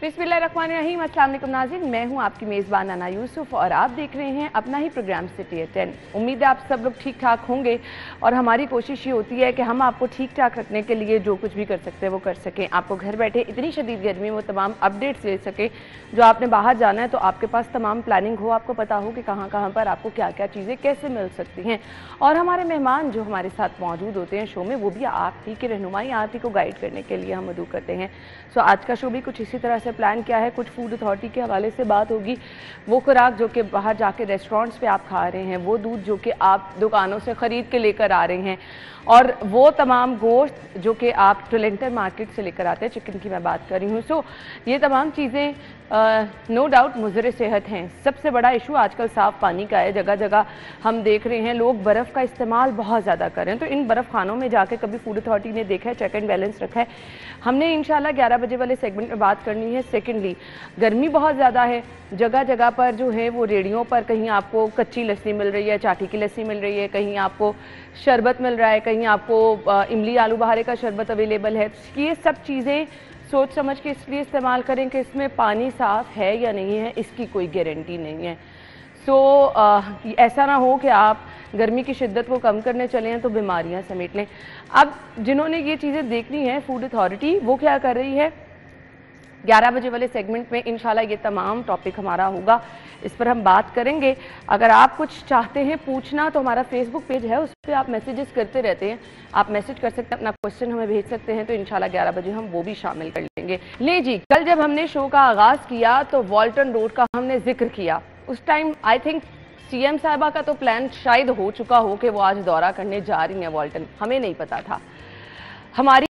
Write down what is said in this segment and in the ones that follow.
बिस्मिल्लाहिर्रहमानिर्रहीम। अस्सलाम वालेकुम नाज़रीन, मैं हूं आपकी मेज़बान अना यूसुफ और आप देख रहे हैं अपना ही प्रोग्राम सिटी एट 10। उम्मीद है आप सब लोग ठीक ठाक होंगे और हमारी कोशिश ये होती है कि हम आपको ठीक ठाक रखने के लिए जो कुछ भी कर सकते हैं वो कर सकें। आपको घर बैठे इतनी शदीद गर्मी में वो तमाम अपडेट्स ले सकें। जो आपने बाहर जाना है तो आपके पास तमाम प्लानिंग हो, आपको पता हो कि कहाँ कहाँ पर आपको क्या क्या चीज़ें कैसे मिल सकती हैं। और हमारे मेहमान जो हमारे साथ मौजूद होते हैं शो में, वो भी आप ही की रहनुमाई, आप ही को गाइड करने के लिए हम मदऊ करते हैं। सो आज का शो भी कुछ इसी तरह से प्लान किया है। कुछ फूड अथॉरिटी के हवाले से बात होगी, वो खुराक जो कि बाहर जाके रेस्टोरेंट्स पे आप खा रहे हैं, वो दूध जो कि आप दुकानों से ख़रीद के लेकर आ रहे हैं, और वो तमाम गोश्त जो कि आप टोलेंटर मार्केट से लेकर आते हैं, चिकन की मैं बात कर रही हूँ। सो ये तमाम चीज़ें नो डाउट मुज़र सेहत हैं। सबसे बड़ा इशू आजकल साफ़ पानी का है। जगह जगह हम देख रहे हैं लोग बर्फ़ का इस्तेमाल बहुत ज़्यादा कर रहे हैं। तो इन बर्फ़ खानों में जाके कभी फूड अथॉरिटी ने देखा है, चेक एंड बैलेंस रखा है? हमने इंशाल्लाह 11 बजे वाले सेगमेंट में बात करनी है। सेकेंडली, गर्मी बहुत ज़्यादा है, जगह जगह पर जो है वो रेडियों पर कहीं आपको कच्ची लस्सी मिल रही है, चाटी की लस्सी मिल रही है, कहीं आपको शरबत मिल रहा है, कहीं आपको इमली आलू बहारे का शरबत अवेलेबल है। ये सब चीज़ें सोच समझ के इसलिए इस्तेमाल करें कि इसमें पानी साफ़ है या नहीं है, इसकी कोई गारंटी नहीं है। सो ऐसा ना हो कि आप गर्मी की शिद्दत को कम करने चले हैं तो बीमारियां समेट लें। अब जिन्होंने ये चीज़ें देखनी है, फूड अथॉरिटी वो क्या कर रही है, 11 बजे वाले सेगमेंट में इंशाल्लाह ये तमाम टॉपिक हमारा होगा, इस पर हम बात करेंगे। अगर आप कुछ चाहते हैं पूछना तो हमारा फेसबुक पेज है, उस पर आप मैसेजेस करते रहते हैं, आप मैसेज कर सकते हैं, अपना क्वेश्चन हमें भेज सकते हैं, तो इंशाल्लाह 11 बजे हम वो भी शामिल कर लेंगे। ले जी, कल जब हमने शो का आगाज़ किया तो वॉल्टन रोड का हमने जिक्र किया। उस टाइम आई थिंक सीएम साहिबा का तो प्लान शायद हो चुका हो कि वो आज दौरा करने जा रही हैं वॉल्टन, हमें नहीं पता था। हमारी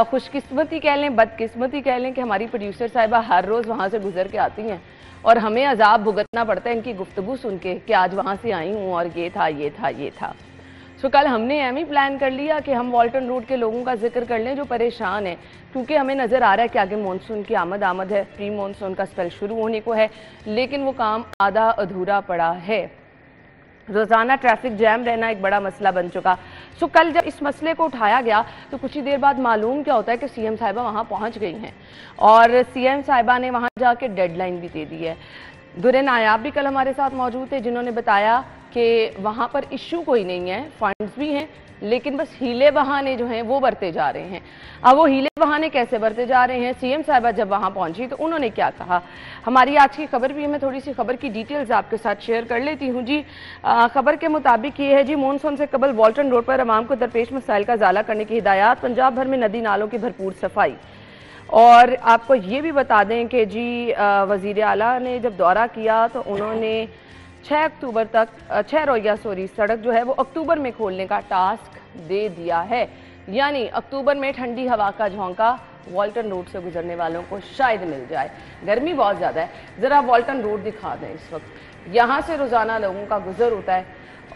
खुशकिस्मती कह लें, बदकिस्मती कह लें कि हमारी प्रोड्यूसर साहिबा हर रोज़ वहाँ से गुजर के आती हैं और हमें अजाब भुगतना पड़ता है इनकी गुफ्तगू सुन के कि आज वहाँ से आई हूँ और ये था ये था ये था। सो कल हमने एम ही प्लान कर लिया कि हम वॉल्टन रोड के लोगों का जिक्र कर लें जो परेशान हैं, क्योंकि हमें नज़र आ रहा है कि आगे मानसून की आमद है, प्री मानसून का स्पेल शुरू होने को है, लेकिन वो काम आधा अधूरा पड़ा है। रोज़ाना ट्रैफिक जैम रहना एक बड़ा मसला बन चुका। सो कल जब इस मसले को उठाया गया तो कुछ ही देर बाद मालूम क्या होता है कि सीएम साहिबा वहाँ पहुँच गई हैं और सीएम साहिबा ने वहाँ जाके डेडलाइन भी दे दी है। दुरे नायाब भी कल हमारे साथ मौजूद थे, जिन्होंने बताया कि वहाँ पर इशू कोई नहीं है, फंड्स भी हैं, लेकिन बस हीले बहाने जो हैं वो बरते जा रहे हैं। अब वो हीले बहाने कैसे बरते जा रहे हैं, सीएम साहिबा जब वहाँ पहुंची तो उन्होंने क्या कहा, हमारी आज की खबर भी है। मैं थोड़ी सी खबर की डिटेल्स आपके साथ शेयर कर लेती हूँ जी। खबर के मुताबिक ये है जी, मानसून से कबल वॉल्टन रोड पर आवाम को दरपेश मसाइल का इजाला करने की हिदायत, पंजाब भर में नदी नालों की भरपूर सफाई। और आपको ये भी बता दें कि जी वज़ीर आला ने जब दौरा किया तो उन्होंने 6 अक्टूबर तक 6 रोज़ा सड़क जो है वो अक्टूबर में खोलने का टास्क दे दिया है। यानी अक्टूबर में ठंडी हवा का झोंका वॉल्टन रोड से गुजरने वालों को शायद मिल जाए। गर्मी बहुत ज़्यादा है, ज़रा वॉल्टन रोड दिखा दें। इस वक्त यहाँ से रोज़ाना लोगों का गुजर होता है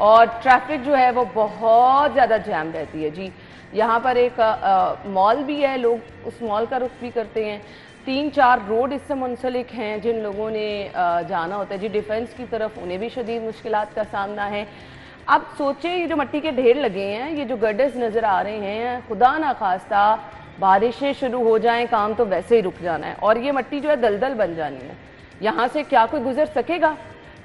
और ट्रैफिक जो है वो बहुत ज़्यादा जैम रहती है जी। यहाँ पर एक मॉल भी है, लोग उस मॉल का रुख भी करते हैं। 3-4 रोड इससे मुंसलिक हैं जिन लोगों ने जाना होता है जी डिफेंस की तरफ, उन्हें भी शदीद मुश्किलात का सामना है। अब सोचें, ये जो मिट्टी के ढेर लगे हैं, ये जो गड्ढे नज़र आ रहे हैं, खुदा ना खास्ता बारिशें शुरू हो जाएं, काम तो वैसे ही रुक जाना है और ये मिट्टी जो है दलदल बन जानी है। यहाँ से क्या कोई गुजर सकेगा?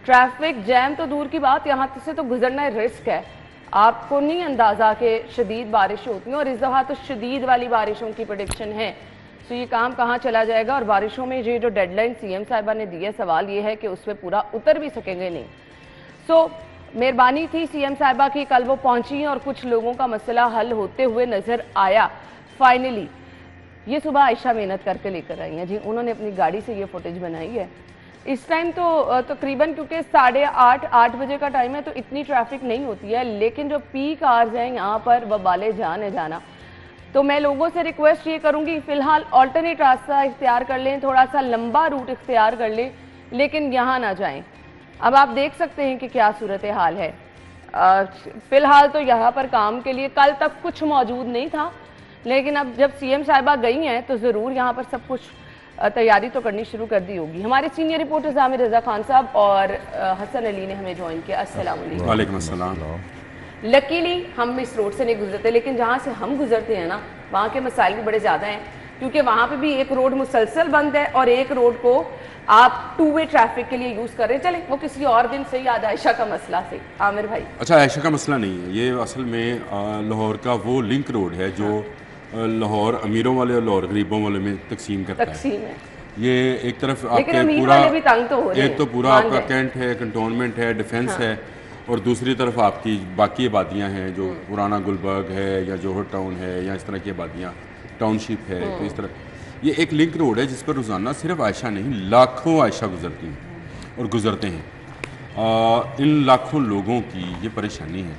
ट्रैफिक जैम तो दूर की बात, यहाँ से तो गुजरना रिस्क है। आपको नहीं अंदाज़ा कि शदीद बारिशें होती हैं और इस दफ़ा तो शदीद वाली बारिशों की प्रेडिक्शन है। तो ये काम कहाँ चला जाएगा? और बारिशों में ये जो डेडलाइन सीएम साहिबा ने दी है, सवाल ये है कि उस पर पूरा उतर भी सकेंगे नहीं। सो मेहरबानी थी सीएम साहिबा की, कल वो पहुंची और कुछ लोगों का मसला हल होते हुए नजर आया। फाइनली ये सुबह आयशा मेहनत करके लेकर आई हैं जी, उन्होंने अपनी गाड़ी से ये फुटेज बनाई है। इस टाइम तो तकरीबन क्योंकि 8:30 बजे का टाइम है तो इतनी ट्रैफिक नहीं होती है, लेकिन जो पीक आवर्स हैं यहाँ पर वबाले जान है जाना। तो मैं लोगों से रिक्वेस्ट ये करूँगी फ़िलहाल ऑल्टरनेट रास्ता इख्तियार कर लें, थोड़ा सा लंबा रूट इख्तियार कर लें, लेकिन यहाँ ना जाएं। अब आप देख सकते हैं कि क्या सूरत हाल है। फ़िलहाल तो यहाँ पर काम के लिए कल तक कुछ मौजूद नहीं था, लेकिन अब जब सीएम साहिबा गई हैं तो ज़रूर यहाँ पर सब कुछ तैयारी तो करनी शुरू कर दी होगी। हमारे सीनियर रिपोर्टर आमिर रज़ा खान साहब और हसन अली ने हमें ज्वाइन किया। अस्सलाम वालेकुम। लकीली हम इस रोड से नहीं गुजरते, लेकिन जहाँ से हम गुजरते हैं ना, वहाँ के मसाइल भी बड़े ज़्यादा हैं। क्योंकि वहां पे भी एक रोड मुसलसल बंद है और एक रोड को आप 2 वे ट्रैफिक के लिए यूज कर रहे हैं। चले वो किसी और दिन से याद आयशा का मसला से। आमिर भाई, अच्छा, आयशा का मसला नहीं है ये, असल में लाहौर का वो लिंक रोड है जो लाहौर अमीरों वाले और लाहौर गरीबों वाले में तकसीम करता है। ये एक तरफ आपके पूरा भी तंग तो हो रहे एक तो पूरा आपका कैंट है, कंटोनमेंट है, डिफेंस है, और दूसरी तरफ आपकी बाकी आबादियाँ हैं जो पुराना गुलबर्ग है या जोहर टाउन है या इस तरह की आबादियाँ, टाउनशिप है। तो इस तरह ये एक लिंक रोड है जिस पर रोज़ाना सिर्फ आयशा नहीं लाखों आयशा गुजरती हैं और गुजरते हैं। इन लाखों लोगों की ये परेशानी है,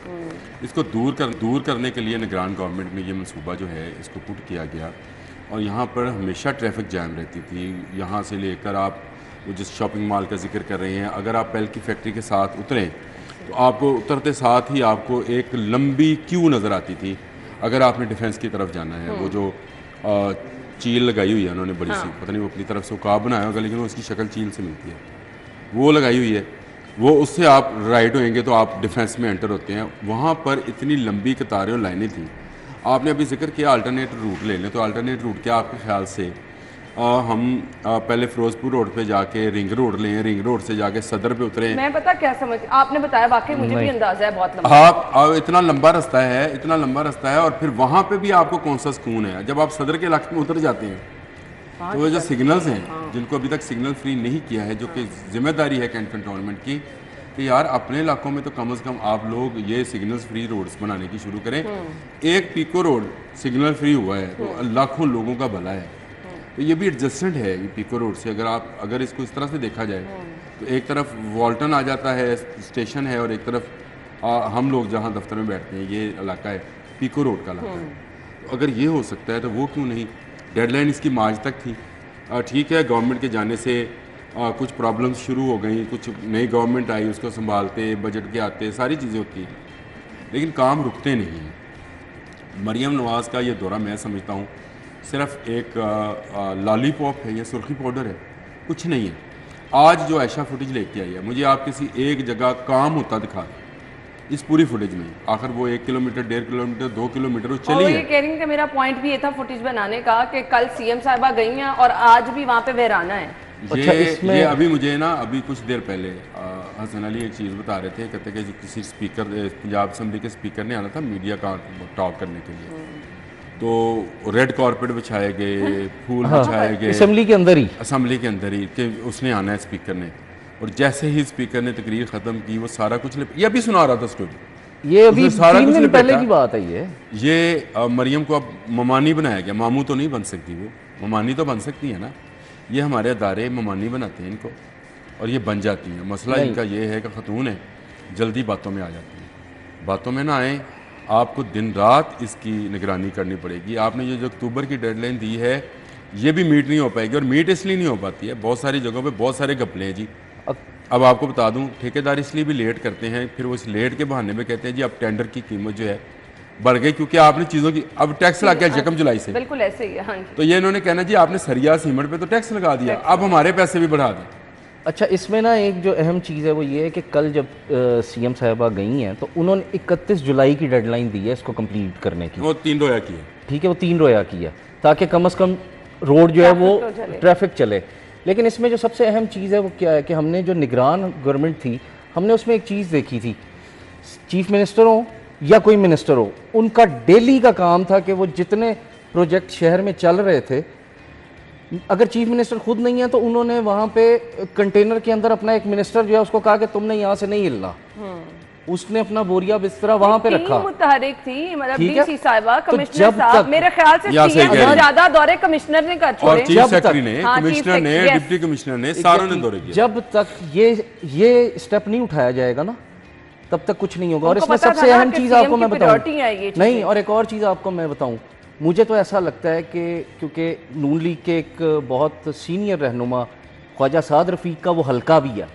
इसको दूर करने के लिए निगरान गवर्नमेंट में ये मनसूबा जो है इसको पुट किया गया। और यहाँ पर हमेशा ट्रैफिक जैम रहती थी, यहाँ से लेकर आप वो जिस शॉपिंग मॉल का जिक्र कर रहे हैं, अगर आप पेल की फैक्ट्री के साथ उतरें तो आपको उतरते साथ ही आपको एक लंबी क्यू नज़र आती थी। अगर आपने डिफेंस की तरफ जाना है, वो जो चील लगाई हुई है उन्होंने बड़ी सी, पता नहीं वो अपनी तरफ से उकाब बनाया होगा लेकिन उसकी शक्ल चील से मिलती है, वो लगाई हुई है, वो उससे आप राइट होएंगे तो आप डिफेंस में एंटर होते हैं। वहाँ पर इतनी लंबी कतारें और लाइनें थी। आपने अभी जिक्र किया अल्टरनेट रूट ले लें, तो अल्टरनेट रूट क्या आपके ख्याल से हम पहले फिरोजपुर रोड पे जाके रिंग रोड लें, रिंग रोड से जाके सदर पे उतरे? मैं पता क्या समझ, आपने बताया वाकई मुझे भी अंदाजा है बहुत लंबा। आप इतना लंबा रास्ता है, इतना लंबा रास्ता है, और फिर वहाँ पे भी आपको कौन सा सुकून है जब आप सदर के इलाके में उतर जाते हैं। तो वो जो सिग्नल्स हैं जिनको अभी तक सिग्नल फ्री नहीं किया है, जो कि जिम्मेदारी है कैंट कंटोनमेंट की, कि यार अपने इलाकों में तो कम से कम आप लोग ये सिग्नल्स फ्री रोड्स बनाने की शुरू करें। एक पीको रोड सिग्नल फ्री हुआ है तो लाखों लोगों का भला है। तो ये भी एडजस्टेंट है ये पीको रोड से, अगर इसको इस तरह से देखा जाए तो एक तरफ वॉल्टन आ जाता है, स्टेशन है, और एक तरफ हम लोग जहाँ दफ्तर में बैठते हैं ये इलाका है पीको रोड का इलाका है। तो अगर ये हो सकता है तो वो क्यों नहीं? डेडलाइन इसकी मार्च तक थी। ठीक है, गवर्नमेंट के जाने से कुछ प्रॉब्लम्स शुरू हो गई, कुछ नई गवर्नमेंट आई, उसको संभालते, बजट के आते, सारी चीज़ें होती हैं, लेकिन काम रुकते नहीं हैं। मरियम नवाज़ का ये दौरा मैं समझता हूँ सिर्फ एक लॉलीपॉप है या सुर्खी पाउडर है, कुछ नहीं है। आज जो आयशा फुटेज लेके आई है, मुझे आप किसी एक जगह काम होता दिखा इस पूरी फुटेज में। आखिर वो 1 किलोमीटर, 1.5 किलोमीटर, 2 किलोमीटर वो चली है। ये कह रही हूँ कि मेरा पॉइंट भी ये था फुटेज बनाने का कि कल सीएम साहिबा गई हैं और आज भी वहाँ पे वहराना है। ये अभी मुझे ना अभी कुछ देर पहले हसन अली एक चीज़ बता रहे थे, कहते कि किसी स्पीकर, पंजाब असम्बली के स्पीकर ने आना था मीडिया का टॉक करने के लिए, तो रेड कारपेट बिछाए गए, फूल बिछाए गए असम्बली के अंदर ही कि उसने आना है स्पीकर ने। और जैसे ही स्पीकर ने तकरीर ख़त्म की वो सारा कुछ ये अभी सुना रहा था स्टोरी, ये अभी 3 दिन पहले की बात है। ये मरियम को अब ममानी बनाया गया। मामू तो नहीं बन सकती, वो ममानी तो बन सकती है ना। ये हमारे अदारे ममानी बनाते हैं इनको और ये बन जाती हैं। मसला इनका ये है कि खतून है जल्दी बातों में आ जाती हैं, बातों में ना आए, आपको दिन रात इसकी निगरानी करनी पड़ेगी। आपने ये जो अक्टूबर की डेडलाइन दी है ये भी मीट नहीं हो पाएगी, और मीट इसलिए नहीं हो पाती है, बहुत सारी जगहों पे बहुत सारे घपले हैं जी। अब आपको बता दूं, ठेकेदार इसलिए भी लेट करते हैं, फिर वो इस लेट के बहाने में कहते हैं जी अब टेंडर की कीमत जो है बढ़ गई, क्योंकि आपने चीज़ों की अब टैक्स लग गया 1 जुलाई से। बिल्कुल ऐसे ही है। हाँ, तो ये इन्होंने कहना जी आपने सरिया सीमेंट पे तो टैक्स लगा दिया, अब हमारे पैसे भी बढ़ा दें। अच्छा, इसमें ना एक जो अहम चीज़ है वो ये है कि कल जब सीएम साहिबा गई हैं तो उन्होंने 31 जुलाई की डेडलाइन दी है इसको कंप्लीट करने की। वो 3 रोया की है, ठीक है, वो 3 रोया की है ताकि कम से कम रोड जो है वो ट्रैफिक चले। लेकिन इसमें जो सबसे अहम चीज़ है वो क्या है कि हमने जो निगरान गवर्नमेंट थी, हमने उसमें एक चीज़ देखी थी, चीफ मिनिस्टर हो या कोई मिनिस्टर हो, उनका डेली का काम था कि वो जितने प्रोजेक्ट शहर में चल रहे थे, अगर चीफ मिनिस्टर खुद नहीं है तो उन्होंने वहाँ पे कंटेनर के अंदर अपना एक मिनिस्टर जो है उसको कहा कि तुमने यहाँ से नहीं हिलना, उसने अपना बोरिया बिस्तरा वहाँ पे रखा। मुतहरिक थी, मतलब डीसी साहिबा, तो कमिश्नर साहब, मेरे ख्याल से ज्यादा दौरे कमिश्नर ने कर छोड़े, चीफ सेक्रेटरी ने, कमिश्नर ने, डिप्टी कमिश्नर ने, सारों ने दौरे किए। जब तक ये स्टेप नहीं उठाया जाएगा ना तब तक कुछ नहीं होगा। और इसमें सबसे अहम चीज़ आपको मैं बताऊं, नहीं, और एक और चीज़ आपको मैं बताऊं, मुझे तो ऐसा लगता है कि क्योंकि नून लीग के एक बहुत सीनियर रहनुमा ख्वाजा साद रफ़ीक का वो हल्का भी है,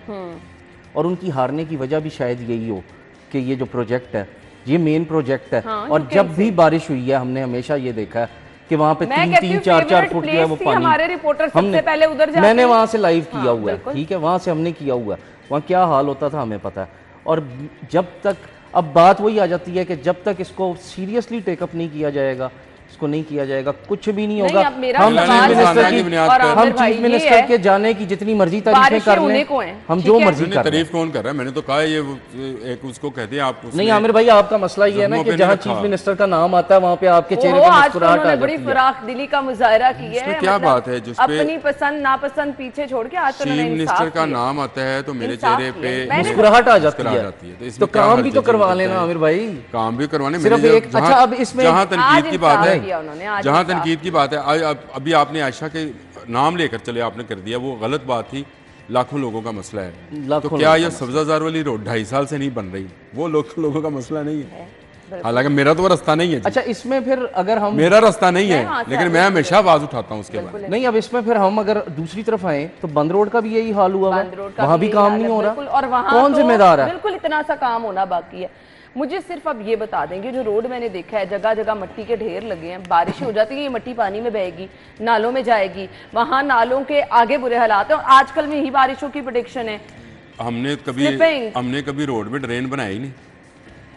और उनकी हारने की वजह भी शायद यही हो कि ये जो प्रोजेक्ट है ये मेन प्रोजेक्ट है। और जब भी बारिश हुई है हमने हमेशा ये देखा है कि वहाँ पे 3-3, 4-4 फुट जो है वो पानी, हमारे रिपोर्टर सबसे पहले उधर जाते हैं, मैंने वहाँ से लाइव किया हुआ है, ठीक है, वहाँ से हमने किया हुआ है, वहाँ क्या हाल होता था हमें पता है। और जब तक, अब बात वही आ जाती है कि जब तक इसको सीरियसली टेकअप नहीं किया जाएगा, इसको नहीं किया जाएगा, कुछ भी नहीं नहीं, होगा। अब मेरा हम सवाल चीफ मिनिस्टर है की कि बुनियाद और पर- आमिर हम भाई, चीफ ये मिनिस्टर है, के जाने की जितनी मर्जी तारीफें बारिशें कर होने लें, को हैं, हम ठीक जो है। मर्जी नहीं, कर लें। तारीफ कौन कर रहा है? मैंने तो कहा है ये एक उसको कहते हैं आप उसमें- नहीं आमिर भाई, आपका मसला ये है ना जख्मों कि पे जहाँ नहीं चीफ रखा। मिनिस्टर का नाम आता है वहाँ पे आपके चेहरे वो पे आज तो मुस्कुराहट आ उन्होंने बड़ी जाती है। फराख दिली का मुजाहरा की है, इसमें क्या बात है जिस पे अपनी पसंद नापसंद पीछे छोड़ के आज तो चीफ उन्होंने मिनिस्टर इंसाफ का किया। नाम आता है तो मेरे इंसाफ चेहरे किया। पे मैंने- मुस्कुराहट आ जाती मुस्कुराहट है। आती है। तो तो इसमें क्या काम हर्ज भी है तो जी, करवा मुझे लेना बताएं। आमिर भाई। काम भी करवाने सिर्फ मैंने एक- अच्छा, अब इसमें- जहाँ आज तनकीद की बात इंसाफ है, किया उन्होंने, आज जहाँ इंसाफ। तनकीद की बात है, अभी आपने आयशा के नाम लेकर चले आपने कर दिया, वो गलत बात थी। लाखों लोगों का मसला है। लाखों तो क्या लोगों ये का सब्जाजार वाली रोड 2.5 साल से नहीं बन रही? वो लोगों का मसला नहीं है। हालांकि मेरा तो वो रास्ता नहीं है जी। अच्छा, इसमें फिर अगर हम मेरा रास्ता नहीं मैं वहाँ है, से लेकिन आगे मैं हमेशा आवाज उठाता हूँ उसके बाद। नहीं, अब इसमें फिर हम अगर दूसरी तरफ आए तो बंद रोड का भी यही हाल हुआ हुआ बंद रोड है, का वहाँ भी यही काम हाल नहीं है, हो बिल्कुल। रहा। और वहाँ कौन तो जिम्मेदार है? बिल्कुल इतना सा काम होना बाकी है। मुझे सिर्फ अब ये बता देंगे, जो रोड मैंने देखा है जगह जगह मिट्टी के ढेर लगे हैं, बारिश हो जाती है ये मिट्टी पानी में बहेगी, नालों में जाएगी, वहाँ नालों के आगे बुरे हालात हैं और आजकल में ही बारिशों की प्रेडिक्शन है। Slipping। हमने कभी रोड में ड्रेन बनाई नहीं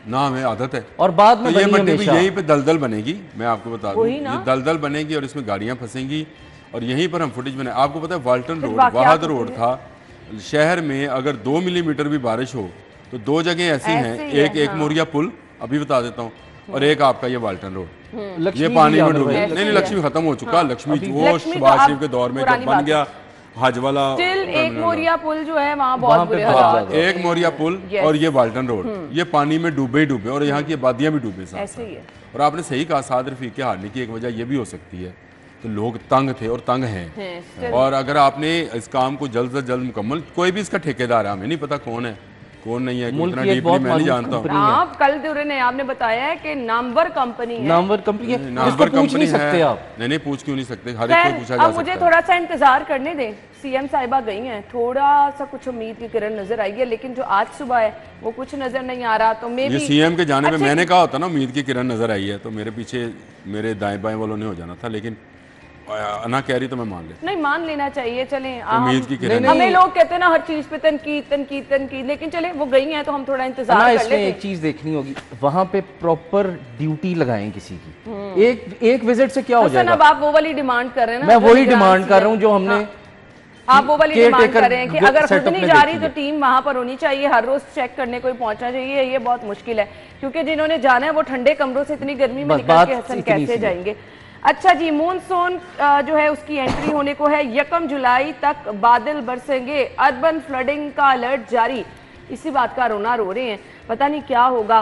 ना, हमें आदत है। और बाद में तो ये बनी मिट्टी भी हमेशा। यहीं पे दलदल बनेगी, मैं आपको बता दूं, वही ना। ये दलदल बनेगी और इसमें गाड़ियां फंसेंगी और यहीं पर हम फुटेज बनाए। आपको पता है वाल्टन फिर रोड, वाकयात वाहद होते रोड हैं। था शहर में, अगर 2 मिलीमीटर भी बारिश हो तो 2 जगह ऐसी ऐसे हैं, ही है, एक हाँ। मोरिया पुल अभी बता देता हूँ और एक आपका ये वाल्टन रोड, लक्ष्मी ये भी पानी में आमिर डूबे। भाई। ऐसे नहीं ही लक्ष्मी खत्म हो चुका, लक्ष्मी वो लक्ष्मी तो शहबाज अब शरीफ के दौर में पुरानी जब बन बात गया हज वाला स्टिल एक टर्मिनल। मोरिया पुल जो है वहाँ वहाँ बहुत पे बुरे बहुत हालात ज्यादा। हैं। एक मोरिया पुल Yes। और ये वाल्टन रोड, ये पानी में डूबे ही डूबे और यहाँ की आबादियां भी डूबे साथ ऐसे ही है। और आपने सही कहा, साद रफीक के हारने की एक वजह ये भी हो सकती है तो लोग तंग थे और तंग हैं। still। और अगर आपने इस काम को जल्द से जल्द मुकम्मल, कोई भी इसका ठेकेदार है, हमें नहीं पता कौन है कौन नहीं है, मुल्क इतना की एक डीपली बहुत मैं नहीं मालूम जानता हूँ। कंपनी है। आप कल दुरे ने आपने बताया है कि नामवर कंपनी है। नामवर कंपनी है, नामवर इसको पूछ कंपनी नहीं है। सकते आप। नहीं पूछ क्यों नहीं सकते, हर एक खैर, को पूछा जा अब मुझे सकता है। थोड़ा सा इंतजार करने दें। सीएम साहिबा गई हैं, थोड़ा सा कुछ उम्मीद की किरण नजर आई है, लेकिन जो आज सुबह है वो कुछ नजर नहीं आ रहा। तो मे ये भी सीएम के जाने पे अच्छा, मैंने कहा होता ना उम्मीद की किरण नजर आई है तो मेरे पीछे मेरे दाएं बाएं वालों ने हो जाना था, लेकिन अना कह रही तो मैं मान लेता। नहीं मान लेना चाहिए। चलें उम्मीद की किरण हमें लोग कहते हैं ना हर चीज पे तनकीद तनकीद तनकीद, लेकिन चले वो गई हैं तो हम थोड़ा ना, इंतजार कर इसमें लेते एक चीज देखनी होगी, वहां पे प्रॉपर ड्यूटी लगाएं किसी की। एक विजिट से क्या हो हसन, अब जाएगा? आप वो वाली डिमांड कर रहे हैं ना, मैं जो वही निगरान डिमांड कर रहा हूँ CM जो हमने आप वो वाली डिमांड caretaker कर रहे हैं कि अगर खुद setup नहीं में जा रही देखी तो टीम वहां पर होनी चाहिए, हर रोज चेक करने कोई पहुंचना चाहिए। ये बहुत मुश्किल है क्योंकि जिन्होंने जाना है वो ठंडे कमरों से इतनी गर्मी में बस निकल बात के हसन इतनी कैसे सी है। जाएंगे। अच्छा जी, मॉनसून जो है उसकी एंट्री होने को है, 1 जुलाई तक बादल बरसेंगे, अर्बन फ्लडिंग का अलर्ट जारी। इसी बात का रोना रो रहे हैं, पता नहीं क्या होगा।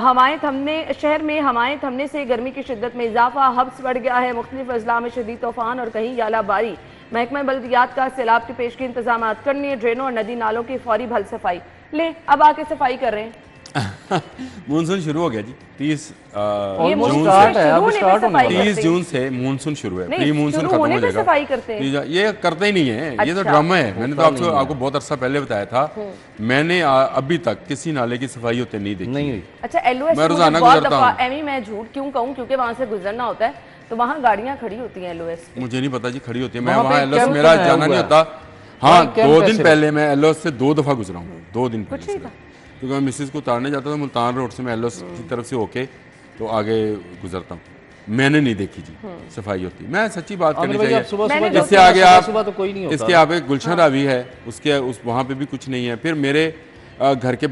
हवाएं थमने, शहर में हवाएं थमने से गर्मी की शिद्दत में इजाफा, हब्स बढ़ गया है, मुख्तलिफ अजला में शदीद तूफान और कहीं यालाबारी। महकमा बल्दियात का सैलाब के पेश के इंतजाम करने, ड्रेनों और नदी नालों की फौरी भल सफाई। ले अब आके सफाई कर रहे हैं। मानसून शुरू हो गया जी, 30 ये जून स्टार्ट से है, अब शुरू होने स्टार्ट पे होने सफाई वाला है। 30 करते हैं। जून से मानसून शुरू है, नहीं, प्री मानसून शुरू खत्म होने हो पे जाएगा। सफाई करते हैं। ये करते ही नहीं है, ये तो अच्छा। ड्रामा है। मैंने तो आपको बहुत अरसा पहले बताया था, मैंने अभी तक किसी नाले की सफाई होते नहीं देखी। नहीं हुई। अच्छा, एलओएस मैं रोजाना बहुत गुजरता दफा, हूँ। एमी मैं झूठ क्यों कहूँ क्योंकि वहां से गुजरना होता है तो वहाँ गाड़ियां खड़ी होती हैं एलओएस। मुझे नहीं पता जी, खड़ी होती है। मैं वहाँ पे वहाँ एलओएस कैंप मेरा बनाया जाना हुआ नहीं है। होता। हाँ, वहाँ कैंप 2 है दिन सिर्फ। पहले मैं एलओएस से 2 दफा गुजरा हूँ, 2 दिन कुछ पहले नहीं था। सिर्फ। क्योंकि मैं मिसेज को उतारने जाता था मुल्तान रोड से, मैं एलओएस की तरफ से होके तो आगे गुजरता हूँ। मैंने नहीं देखी जी सफाई होती। मैं सच्ची बात करनी आमिर भाई, आप चाहिए। सुबह मैंने सुबह इससे जाते आगे हैं, आप सुबह तो कोई नहीं होता। इसके आगे गुलशन रावी है, उसके उस वहाँ पे भी कुछ नहीं है। फिर मेरे घर के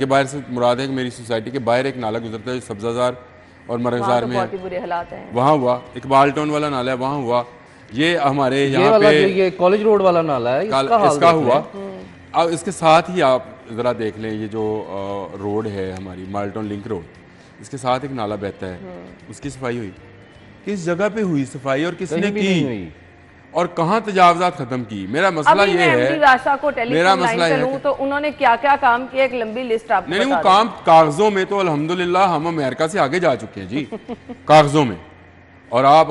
बाहर से मुराद है कि मेरी सोसाइटी के बाहर एक नाला गुजरता है सब्जाजार और वहाँ मरगजार तो में बहुत है, ही बुरे हालात हैं। वहाँ हुआ। इकबाल टाउन वाला नाला है, वहाँ हुआ। ये हमारे ये यहाँ वाला जो पे ये कॉलेज रोड वाला नाला है, इसका हाल इसका देख हुआ। लें। अब इसके साथ ही आप ज़रा देख लें, ये जो रोड है हमारी माल्टन लिंक रोड, इसके साथ एक नाला बहता है, उसकी सफाई हुई? किस जगह पे हुई सफाई और किसने कहीं भी नहीं की हुई। और कहाँ तजावजात खत्म की? मेरा मसला अभी ये मैं है, एमडी राशा को मेरा टेलीफोन मसला लाइन ये पे है लूं तो उन्होंने क्या क्या काम किया, एक लंबी लिस्ट आपको नहीं वो बता काम कागजों में तो अल्हम्दुलिल्लाह हम अमेरिका से आगे जा चुके हैं जी कागजों में। और आप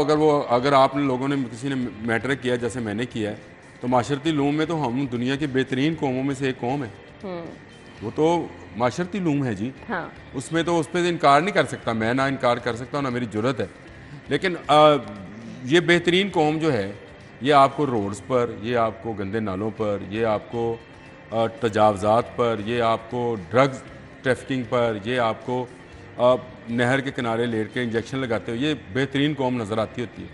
अगर आपने लोगों ने किसी ने मैटर किया जैसे मैंने किया है तो माशरती लूम में तो हम दुनिया की बेहतरीन कौमों में से एक कौम है। वो तो माशरती लूम है जी, हाँ। उसमें तो उस पर इनकार नहीं कर सकता, मैं ना इनकार कर सकता हूँ ना मेरी जरूरत है। लेकिन ये बेहतरीन कौम जो है, ये आपको रोड्स पर, ये आपको गंदे नालों पर, ये आपको तजावजात पर, ये आपको ड्रग्स ट्रैफिकिंग पर, ये आपको नहर के किनारे लेट के इंजेक्शन लगाते हो, ये बेहतरीन कौम नज़र आती होती है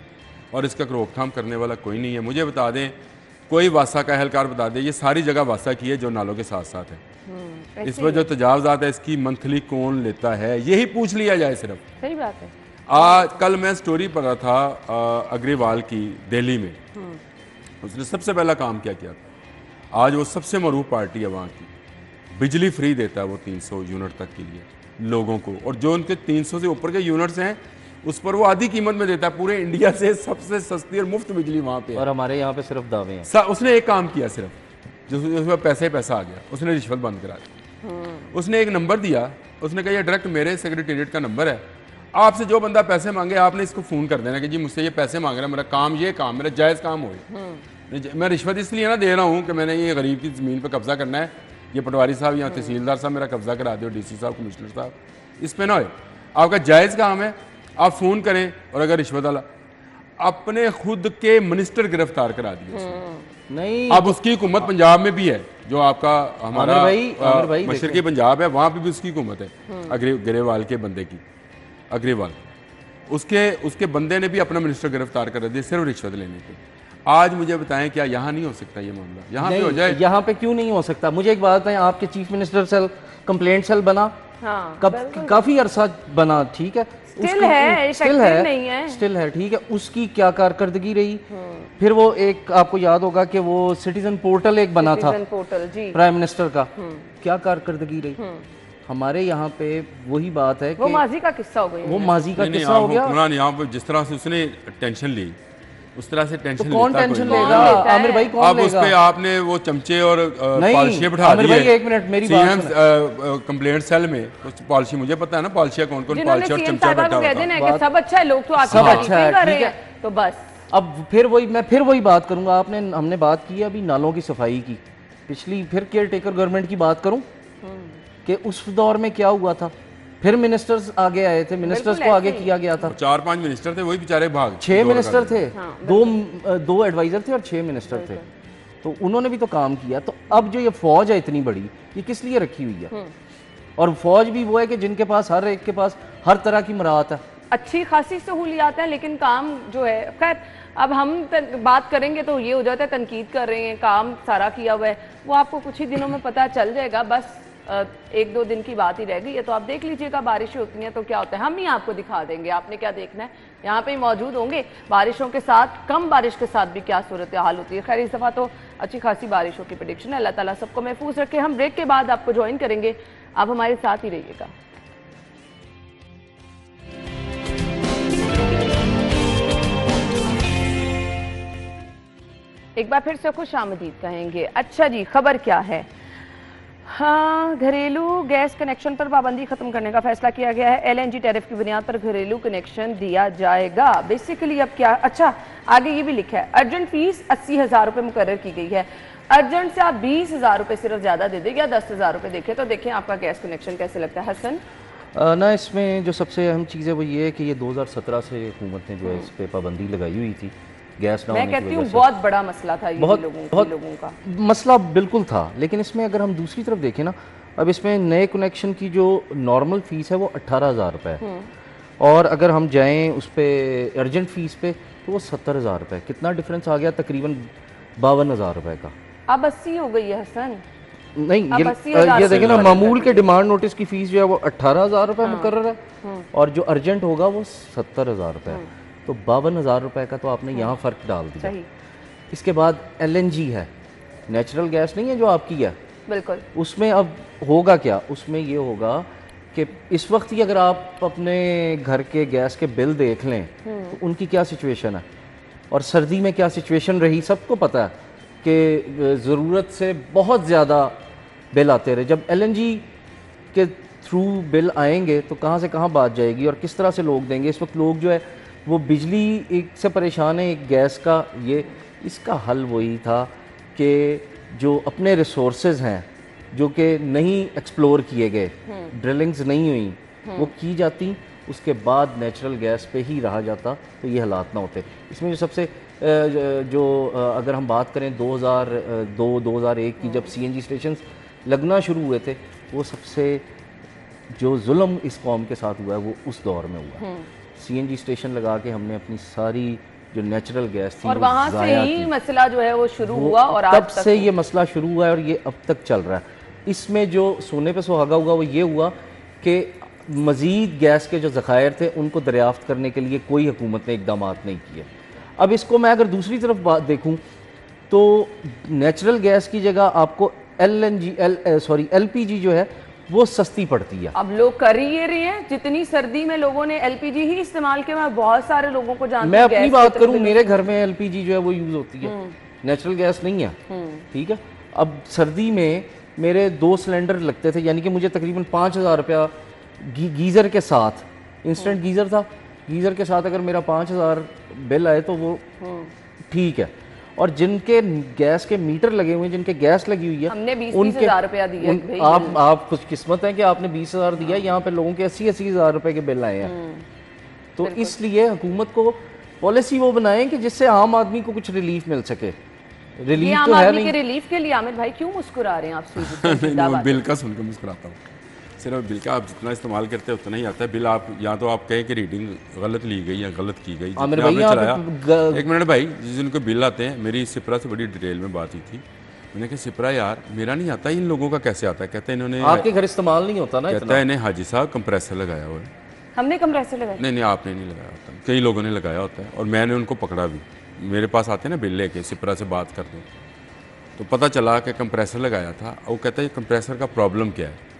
और इसका रोकथाम करने वाला कोई नहीं है। मुझे बता दें, कोई वासा का एहलकार बता दे, ये सारी जगह वासा की है जो नालों के साथ साथ है। इस पर जो तजावजात है इसकी मंथली कौन लेता है, यही पूछ लिया जाए सिर्फ। सही बात है। कल मैं स्टोरी पढ़ रहा था अग्रवाल की, दिल्ली में। उसने सबसे पहला काम क्या किया था, आज वो सबसे मरूफ पार्टी है वहाँ की, बिजली फ्री देता है वो 300 यूनिट तक के लिए लोगों को, और जो उनके 300 से ऊपर के यूनिट्स हैं उस पर वो आधी कीमत में देता है। पूरे इंडिया से सबसे सस्ती और मुफ्त बिजली वहाँ पे है। और हमारे यहाँ पे सिर्फ दावे हैं। उसने एक काम किया सिर्फ, जिसमें पैसा ही पैसा आ गया, उसने रिश्वत बंद करा दी। उसने एक नंबर दिया, उसने कहा ये डायरेक्ट मेरे सेक्रेटेरिएट का नंबर है, आपसे जो बंदा पैसे मांगे आपने इसको फ़ोन कर देना कि जी मुझसे ये पैसे मांग रहा है, मेरा काम ये काम मेरा जायज़ काम हो। मैं रिश्वत इसलिए ना दे रहा हूँ कि मैंने ये गरीब की ज़मीन पर कब्जा करना है, ये पटवारी साहब या तहसीलदार साहब मेरा कब्जा करा दो, DC साहब, कमिश्नर साहब, इस पे ना हो। आपका जायज़ काम है, आप फ़ोन करें। और अगर रिश्वत वाला, अपने खुद के मिनिस्टर गिरफ्तार करा दिए नहीं, अब उसकी हुकूमत पंजाब में भी है, जो आपका हमारा भाई मशरकी पंजाब है, वहाँ पे भी उसकी हुकूमत है। अग्रवाल के बंदे की, अग्रवाल उसके बंदे ने भी अपना मिनिस्टर गिरफ्तार कर दिया सिर्फ रिश्वत लेने के। आज मुझे बताएं, क्या यहाँ नहीं हो सकता ये मामला? यहाँ पे हो जाए। यहाँ पे क्यों नहीं हो सकता? मुझे एक बात बताएं, आपके chief minister cell, complaint cell बना, हाँ, काफी अरसा बना, ठीक है, स्टिल है, स्टिल है, ठीक है, उसकी क्या कारकर्दगी रही? फिर वो एक आपको याद होगा कि वो सिटीजन पोर्टल एक बना था प्राइम मिनिस्टर का, क्या कारकर्दगी रही? हमारे यहाँ पे वही बात है कि वो माजी का किस्सा हो गया, वो माजी का किस्सा हो गया। यहाँ पर जिस तरह से उसने टेंशन ली, उस तरह से टेंशन तो कौन टेंशन लेगा? आमिर भाई कौन अब लेगा? उस पे आपने वो चमचे और पॉलिशियां बिठा दी। आमिर भाई एक मिनट मेरी बात सुनो। कंप्लेंट सेल में कुछ पॉलिशी, मुझे पता है ना पॉलिशियां कौन कौन पॉलिशी और चमचा बैठा होता है। सब अच्छा है, लोग तो सब अच्छा है, ठीक है, तो बस अब मैं फिर वही बात करूंगा। हमने बात की अभी नालों की सफाई की, पिछली, फिर केयर टेकर गवर्नमेंट की बात करूं कि उस दौर में क्या हुआ था। फिर मिनिस्टर्स आगे आए थे, मिनिस्टर्स को आगे किया गया था। 4-5 मिनिस्टर थे, वही बेचारे भाग, 6 मिनिस्टर थे, दो एडवाइजर थे और 6 मिनिस्टर थे, तो उन्होंने भी तो काम किया। तो अब जो ये फौज है इतनी बड़ी, ये किस लिए रखी हुई है? और फौज भी वो है कि जिनके पास हर एक के पास हर तरह की मराहत है, अच्छी खासी सहूलियात हैं, लेकिन काम जो है, खैर अब हम बात करेंगे तो ये हो जाता है तनकीद कर रहे हैं, काम सारा किया हुआ है, वो आपको कुछ ही दिनों में पता चल जाएगा। बस 1-2 दिन की बात ही रह गई है, तो आप देख लीजिएगा बारिशें होती हैं तो क्या होता है, हम ही आपको दिखा देंगे, आपने क्या देखना है, यहाँ पे ही मौजूद होंगे। बारिशों के साथ, कम बारिश के साथ भी क्या सूरत हाल होती है। खैर इस दफ़ा तो अच्छी खासी बारिशों की प्रेडिक्शन है, अल्लाह ताला सबको महफूज रखे। हम ब्रेक के बाद आपको ज्वाइन करेंगे, आप हमारे साथ ही रहिएगा। एक बार फिर से खुश आमदीद कहेंगे। अच्छा जी, खबर क्या है? हाँ, घरेलू गैस कनेक्शन पर पाबंदी खत्म करने का फैसला किया गया है। LNG टैरिफ की बुनियाद पर घरेलू कनेक्शन दिया जाएगा। बेसिकली अब क्या, अच्छा आगे ये भी लिखा है, अर्जेंट फीस 80,000 रुपये मुकर्रर की गई है। अर्जेंट से आप 20,000 रुपये सिर्फ ज़्यादा दे दें या 10,000 रुपये देखें, तो देखें आपका गैस कनेक्शन कैसे लगता है। हसन ना, इसमें जो सबसे अहम चीज़ है वो ये है कि ये 2017 से हुकूमत ने जो है इस पर पाबंदी लगाई हुई थी गैस ना होने की वजह से। मैं कहती हूँ बहुत बड़ा मसला था ये, बहुत लोगों का मसला बिल्कुल था। लेकिन इसमें अगर हम दूसरी तरफ देखें ना, अब इसमें नए कनेक्शन की जो नॉर्मल फीस है वो 18,000 रुपये है, और अगर हम जाएं उस पर अर्जेंट फीस पे तो वो 70,000 रुपये। कितना डिफरेंस आ गया? तकरीबन 52,000 रुपये का। अब 80 हो गई है हसन। नहीं, ये देखें ना, मामूल के डिमांड नोटिस की फीस जो है वो 18,000 रुपये मुकर्रर है, और जो अर्जेंट होगा वो 70,000 रुपये है। तो 52,000 रुपये का तो आपने यहाँ फ़र्क डाल दिया। इसके बाद LNG है, नेचुरल गैस नहीं है जो आपकी है, बिल्कुल। उसमें अब होगा क्या? उसमें ये होगा कि इस वक्त ही अगर आप अपने घर के गैस के बिल देख लें तो उनकी क्या सिचुएशन है, और सर्दी में क्या सिचुएशन रही, सबको पता है कि ज़रूरत से बहुत ज़्यादा बिल आते रहे। जब LNG के थ्रू बिल आएंगे तो कहाँ से कहाँ बात जाएगी और किस तरह से लोग देंगे? इस वक्त लोग जो है वो बिजली एक से परेशान है, एक गैस का। ये इसका हल वही था कि जो अपने रिसोर्सेज हैं जो कि नहीं एक्सप्लोर किए गए, ड्रिलिंग्स नहीं हुई, वो की जाती, उसके बाद नेचुरल गैस पे ही रहा जाता, तो ये हालात ना होते। इसमें जो सबसे अगर हम बात करें 2002-2001 की, जब CNG स्टेशन लगना शुरू हुए थे, वो सबसे जो जुल्म इस कौम के साथ हुआ है वो उस दौर में हुआ है। CNG स्टेशन लगा के हमने अपनी सारी जो नेचुरल गैस थी और वहां से ही मसला जो है वो शुरू हुआ और तब आज तक से ये मसला शुरू हुआ है और ये अब तक चल रहा है। इसमें जो सोने पे सुहागा हुआ वो ये हुआ कि मज़ीद गैस के जो ज़खायर थे उनको दरियाफ्त करने के लिए कोई हुकूमत ने इकदाम नहीं किए। अब इसको मैं अगर दूसरी तरफ बात देखूं तो नेचुरल गैस की जगह आपको LPG जो है वो सस्ती पड़ती है। अब लोग कर ही ये रहे हैं। जितनी सर्दी में लोगों ने LPG ही इस्तेमाल किया, मैं बहुत सारे लोगों को जानती हूं। मैं अपनी बात करूं, मेरे घर में LPG जो है वो यूज़ होती है, नेचुरल गैस नहीं है। ठीक है, अब सर्दी में मेरे 2 सिलेंडर लगते थे, यानी कि मुझे तकरीबन 5,000 रुपया गीज़र के साथ, इंस्टेंट गीज़र था, गीज़र के साथ अगर मेरा 5,000 बिल आए तो वो ठीक है। और जिनके गैस के मीटर लगे हुए हैं, जिनके गैस लगी हुई है, हमने 20-20 हज़ार रुपया दिया। आप कुछ किस्मत है कि आपने 20,000 दिया, यहाँ पे लोगों के 80-80 हज़ार रुपए के बिल आए हैं। तो इसलिए हुकूमत को पॉलिसी वो बनाएं कि जिससे आम आदमी को कुछ रिलीफ मिल सके। रिलीफ तो है नहीं। रिलीफ के लिए आमिर भाई क्यों मुस्कुरा रहे हैं आप? नहीं, बिल का सुनकर मुस्कुराता हूँ। सिर्फ बिल का आप जितना इस्तेमाल करते हैं उतना ही आता है बिल। आप या तो आप कहें कि रीडिंग गलत ली गई या गलत की गई, जितने आपने चलाया। एक मिनट भाई, जिनको बिल आते हैं, मेरी सिपरा से बड़ी डिटेल में बात हुई थी। मैंने कहा सिपरा यार मेरा नहीं आता, इन लोगों का कैसे आता है? कहते हैं इन्होंने, आपके घर इस्तेमाल नहीं होता ना, कहता है इन्हें हाजी साहब कंप्रेसर लगाया हुआ है। हमने कंप्रेसर लगाया? नहीं, आपने नहीं लगाया होता, कई लोगों ने लगाया होता है और मैंने उनको पकड़ा भी। मेरे पास आते हैं ना बिल लेके, सिपरा से बात करते हैं तो पता चला कि कंप्रेसर लगाया था। वो कहता है कंप्रेसर का प्रॉब्लम क्या है?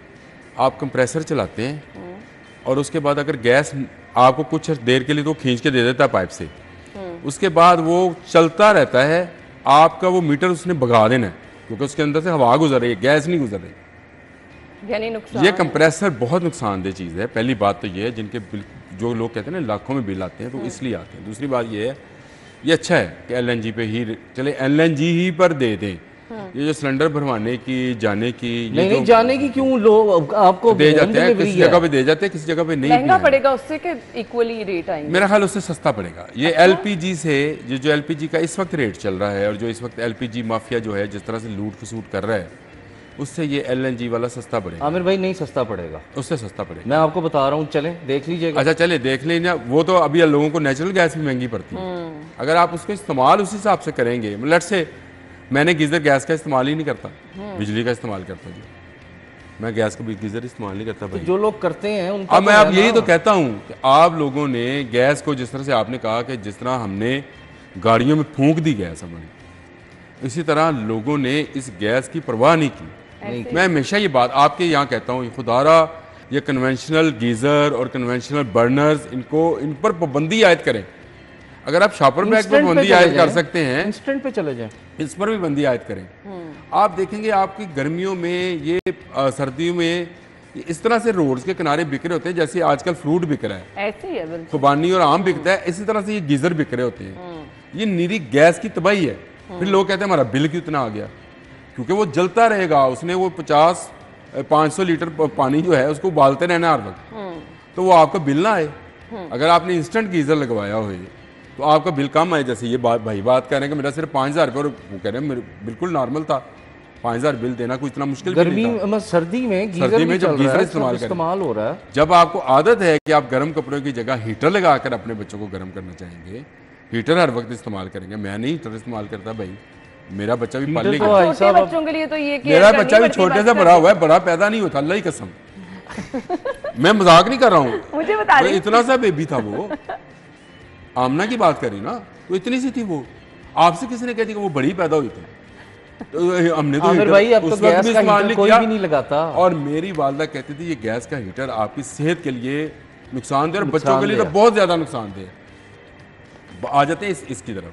आप कंप्रेसर चलाते हैं और उसके बाद अगर गैस आपको कुछ देर के लिए तो खींच के दे देता है पाइप से, उसके बाद वो चलता रहता है, आपका वो मीटर उसने भगा देना है क्योंकि उसके अंदर से हवा गुजर रही है, गैस नहीं गुजर रही। यानी नुकसान। ये कंप्रेसर बहुत नुकसानदेह चीज़ है। पहली बात तो ये है, जिनके बिल, जो लोग कहते हैं ना लाखों में बिल आते हैं, तो इसलिए आते हैं। दूसरी बात ये है, ये अच्छा है कि LNG पे ही चले, LNG ही पर दे दें। ये जो सिलेंडर भरवाने की, जाने की, नहीं जाने की क्यों लोग आपको दे जाते हैं, किसी जगह पे दे जाते हैं, किसी जगह पे नहीं। महंगा पड़ेगा उससे कि इक्वली रेट आएंगे? मेरा ख्याल उससे सस्ता पड़ेगा। ये LPG से जो LPG का इस वक्त रेट चल रहा है और जो इस वक्त LPG माफिया जो है जिस तरह से लूट खसूट कर रहा है, उससे ये LNG वाला सस्ता पड़ेगा। आमिर भाई नहीं सस्ता पड़ेगा, उससे सस्ता पड़ेगा। मैं आपको बता रहा हूँ, चलें देख लीजिएगा। अच्छा चले देख लेना। वो तो अभी लोगों को नेचुरल गैस भी महंगी पड़ती है। अगर आप उसको इस्तेमाल उस हिसाब से करेंगे, लेट्स से मैंने गीज़र गैस का इस्तेमाल ही नहीं करता, बिजली का इस्तेमाल करता हूँ। मैं गैस का गीज़र इस्तेमाल नहीं करता भाई। तो जो लोग करते हैं उनका अब मैं आप यही तो कहता हूँ कि आप लोगों ने गैस को जिस तरह से आपने कहा कि जिस तरह हमने गाड़ियों में फूंक दी गैस हमारी, इसी तरह लोगों ने इस गैस की परवाह नहीं की। मैं हमेशा ये बात आपके यहाँ कहता हूँ, खुदारा ये कन्वेंशनल गीज़र और कन्वेंशनल बर्नर्स, इन पर पाबंदी आयद करें। अगर आप शॉपर बैग पर पाबंदी आयद कर सकते हैं, इंस्टेंट पे चले जाएं, इस पर भी बंदी आयद करें। आप देखेंगे आपकी गर्मियों में ये सर्दियों में इस तरह से रोड्स के किनारे बिक रहे होते हैं जैसे आजकल फ्रूट बिक रहा है, ऐसे ही है बिल्कुल। खुबानी और आम बिकता है, इसी तरह से ये गीज़र बिक रहे होते हैं। ये निरी गैस की तबाही है। फिर लोग कहते हैं हमारा बिल क्यों इतना आ गया, क्योंकि वो जलता रहेगा। उसने वो 50-500 लीटर पानी जो है उसको उबालते रहना हर वक्त, तो वो आपका बिल ना आए। अगर आपने इंस्टेंट गीज़र लगवाया हो तो आपका बिल कम आए। जैसे ये भाई बात कह रहे हैं कि मेरा सिर्फ 5,000 रुपये, और वो कह रहे हैं मेरे बिल्कुल नॉर्मल था। 5,000 बिल देना कोई इतना मुश्किल भी नहीं था। सर्दी में जब गीज़र इस्तेमाल हो रहा है, जब आपको आदत है कि आप गर्म कपड़ों की जगह हीटर लगाकर अपने बच्चों को गर्म करना चाहेंगे, हीटर हर वक्त इस्तेमाल करेंगे। मैं नहीं हीटर इस्तेमाल करता भाई, मेरा बच्चा भी पढ़ लेगा। छोटे बच्चों के लिए तो ये मेरा बच्चा भी छोटे से बड़ा हुआ है, बड़ा पैदा नहीं होता, अल्लाह की कसम। मैं मजाक नहीं कर रहा हूँ, मुझे बता रही, इतना सा बेबी था वो। आमना की बात करी ना तो इतनी सी थी वो। आपसे किसी ने कह दी कि वो बड़ी पैदा हुई थी, तो हमने तो भाई अब तो गैस का हीटर कोई भी नहीं लगाता। और मेरी वालदा कहती थी ये गैस का हीटर आपकी सेहत के लिए नुकसानदेह और बच्चों के लिए तो बहुत ज्यादा नुकसानदेह। आ जाते हैं इसकी तरफ।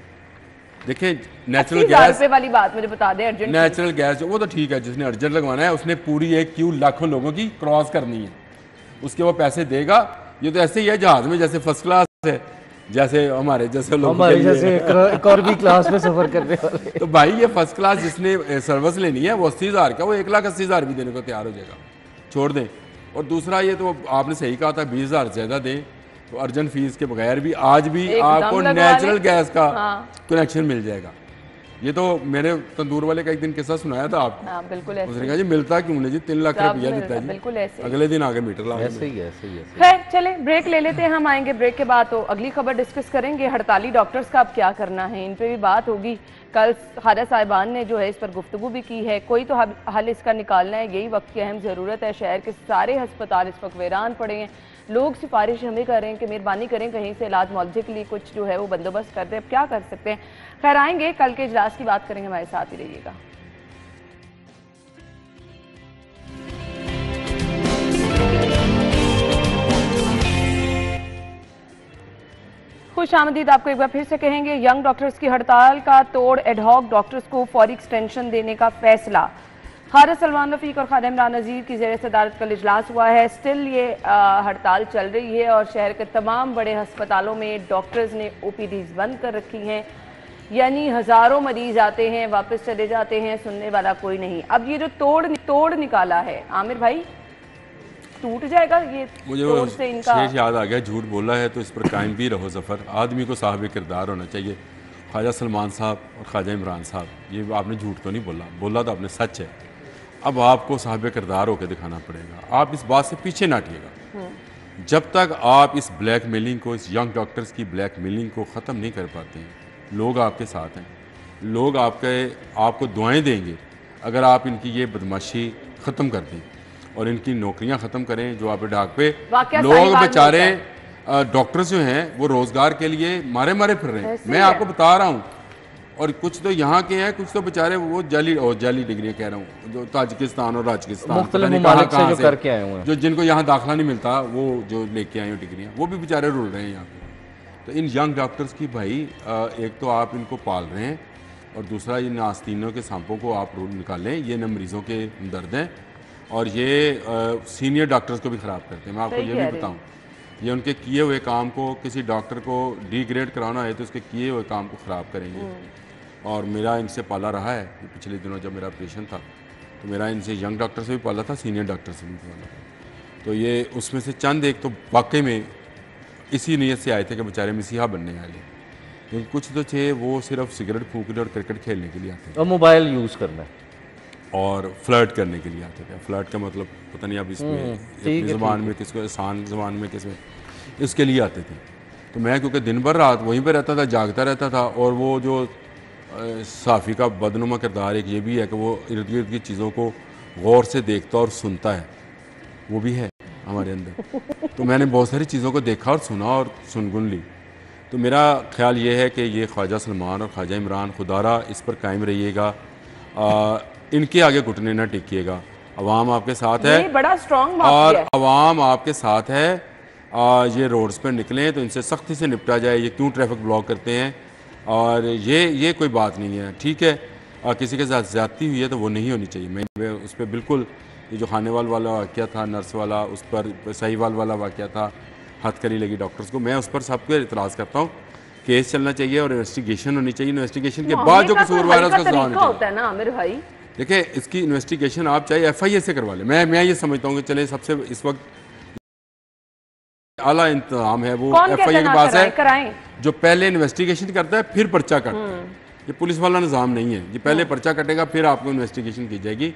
देखिए नेचुरल गैस वाली बात मुझे बता दें, अर्जेंट नेचुरल गैस वो तो ठीक है, जिसने अर्जेंट लगवाना है उसने पूरी एक क्यू लाखों लोगों की क्रॉस करनी है, उसके वो पैसे देगा। ये तो ऐसे ही है जहाज में, जैसे फर्स्ट क्लास है, जैसे हमारे जैसे लोग जैसे इकोनॉमी क्लास में सफर करने वाले। तो भाई ये फर्स्ट क्लास जिसने सर्विस लेनी है वो 80,000 का, वो 1,80,000 भी देने को तैयार हो जाएगा, छोड़ दें। और दूसरा ये तो आपने सही कहा था 20,000 ज्यादा दें तो अर्जेंट फीस के बगैर भी आज भी आपको नेचुरल गैस का कनेक्शन मिल जाएगा। ये तो मैंने तंदूर वाले का एक दिन किस्सा सुनाया था आपको। हाँ बिल्कुल ऐसे उसने कहा जी मिलता क्यों नहीं जी, 3 लाख रुपया देता है जी, बिल्कुल ऐसे अगले दिन आगे मीटर ला ऐसे ही है, ऐसे ही है। खैर चले ब्रेक ले लेते हैं। हम आएंगे ब्रेक के बाद तो अगली खबर डिस्कस करेंगे, हड़ताली डॉक्टर्स का अब क्या करना है, इन पे भी बात होगी। कल ख्वाजा साहिबान ने जो है इस पर गुफ्तगू भी की है, कोई तो हल इसका निकालना है, यही वक्त की अहम ज़रूरत है। शहर के सारे अस्पताल इस वक्त वीरान पड़े हैं, लोग सिफारिश हमें कर रहे हैं कि मेहरबानी करें कहीं से इलाज मुआवजे के लिए कुछ जो है वो बंदोबस्त कर दें। अब क्या कर सकते हैं। खैर आएंगे, कल के इजलास की बात करेंगे, हमारे साथ ही रहिएगा। खुश आमदीद आपको एक बार फिर से कहेंगे। यंग डॉक्टर्स की हड़ताल का तोड़, एडहॉक डॉक्टर्स को फौरी एक्सटेंशन देने का फैसला। ख्वाजा सलमान रफीक और ख्वाजा इमरान नज़ीर की ज़ेर सदारत कल इजलास हुआ है। स्टिल ये हड़ताल चल रही है और शहर के तमाम बड़े अस्पतालों में डॉक्टर्स ने OPDs बंद कर रखी हैं, यानी हज़ारों मरीज आते हैं वापस चले जाते हैं, सुनने वाला कोई नहीं। अब ये जो तोड़ निकाला है, आमिर भाई टूट जाएगा ये मुझे तोड़ वो से इनका। शेष याद आ गया, झूठ बोला है तो इस पर कायम भी रहो ज़फ़र। आदमी को साहिब किरदार होना चाहिए। ख्वाजा सलमान साहब और ख्वाजा इमरान साहब, ये आपने झूठ तो नहीं बोला, बोला तो आपने सच है। अब आपको साहिब किरदार होकर दिखाना पड़ेगा। आप इस बात से पीछे ना हटिएगा। जब तक आप इस ब्लैक मेलिंग को, इस यंग डॉक्टर्स की ब्लैक मेलिंग को ख़त्म नहीं कर पाते हैं, लोग आपके साथ हैं, लोग आपको दुआएं देंगे अगर आप इनकी ये बदमाशी ख़त्म कर दें और इनकी नौकरियां ख़त्म करें। जो आप डाक पे लोग बेचारे डॉक्टर्स जो हैं वो रोज़गार के लिए मारे फिर रहे हैं। मैं आपको बता रहा हूँ, और कुछ तो यहाँ के हैं, कुछ तो बेचारे वो जाली डिग्रियाँ कह रहा हूँ, जो ताजिकिस्तान और राजकिस्तान मुख्तलिफ ममालिक से जो करके आए हुए हैं, जो जिनको यहाँ दाखिला नहीं मिलता, वो जो लेके आए हो डिग्रियाँ, वो भी बेचारे रुल रहे हैं यहाँ पे। तो इन यंग डॉक्टर्स की भाई एक तो आप इनको पाल रहे हैं और दूसरा इन आस्तीनों के सांपों को आप रूल निकालें। ये न मरीज़ों के दर्द हैं और ये सीनियर डॉक्टर्स को भी ख़राब करते हैं। मैं आपको ये भी बताऊँ, ये उनके किए हुए काम को, किसी डॉक्टर को डिग्रेड कराना है तो उसके किए हुए काम को ख़राब करेंगे। और मेरा इनसे पाला रहा है, पिछले दिनों जब मेरा ऑपरेशन था तो मेरा इनसे यंग डॉक्टर से भी पाला था, सीनियर डॉक्टर से भी पाला था। तो ये उसमें से चंद एक तो वाकई में इसी नीयत से आए थे कि बेचारे मसीहा बनने वाले, लेकिन कुछ तो थे वो सिर्फ सिगरेट फूकने और क्रिकेट खेलने के लिए आते थे और मोबाइल यूज़ करना और फ्लर्ट करने के लिए आते थे। फ्लर्ट का मतलब पता नहीं अब इसमें अपनी ज़बान में किसको, आसान ज़बान में किसमें, इसके लिए आते थे। तो मैं क्योंकि दिन भर रात वहीं पर रहता था, जागता रहता था, और वो जो साफ़ी का बदनुमा किरदार एक ये भी है कि वो इर्द गिर्द की चीज़ों को गौर से देखता और सुनता है, वो भी है हमारे अंदर। तो मैंने बहुत सारी चीज़ों को देखा और सुना और सुनगुन ली। तो मेरा ख्याल ये है कि ये ख्वाजा सलमान और ख्वाजा इमरान, खुदारा इस पर कायम रहिएगा, इनके आगे घुटने ना टिकिएगा। अवाम आपके साथ है, बड़ा स्ट्रॉन्ग और अवाम आपके साथ है। ये रोड्स पर निकलें तो इनसे सख्ती से निपटा जाए। ये क्यों ट्रैफिक ब्लॉक करते हैं, और ये कोई बात नहीं है, ठीक है। किसी के साथ ज़्यादती हुई है तो वो नहीं होनी चाहिए। मैं उस पर बिल्कुल, ये जो खानेवाल वाला वाक़या था, नर्स वाला, उस पर सहीवाल वाला वाक़या था, हथकड़ी लगी डॉक्टर्स को, मैं उस पर सब पर इतराज़ करता हूँ। केस चलना चाहिए और इन्वेस्टिगेशन होनी चाहिए। इन्वेस्टिगेशन के बाद जो कसूरवार है उसका सजा होता है ना आमिर भाई। देखिए, इसकी इन्वेस्टिगेशन आप चाहे FIA से करवा लें। मैं ये समझता हूँ कि चले सबसे इस वक्त आला इंतजाम है वो FIA के पास है, जो पहले इन्वेस्टिगेशन करता है फिर पर्चा करता है। ये पुलिस वाला निज़ाम नहीं है, ये पहले पर्चा कटेगा फिर आपको इन्वेस्टिगेशन की जाएगी।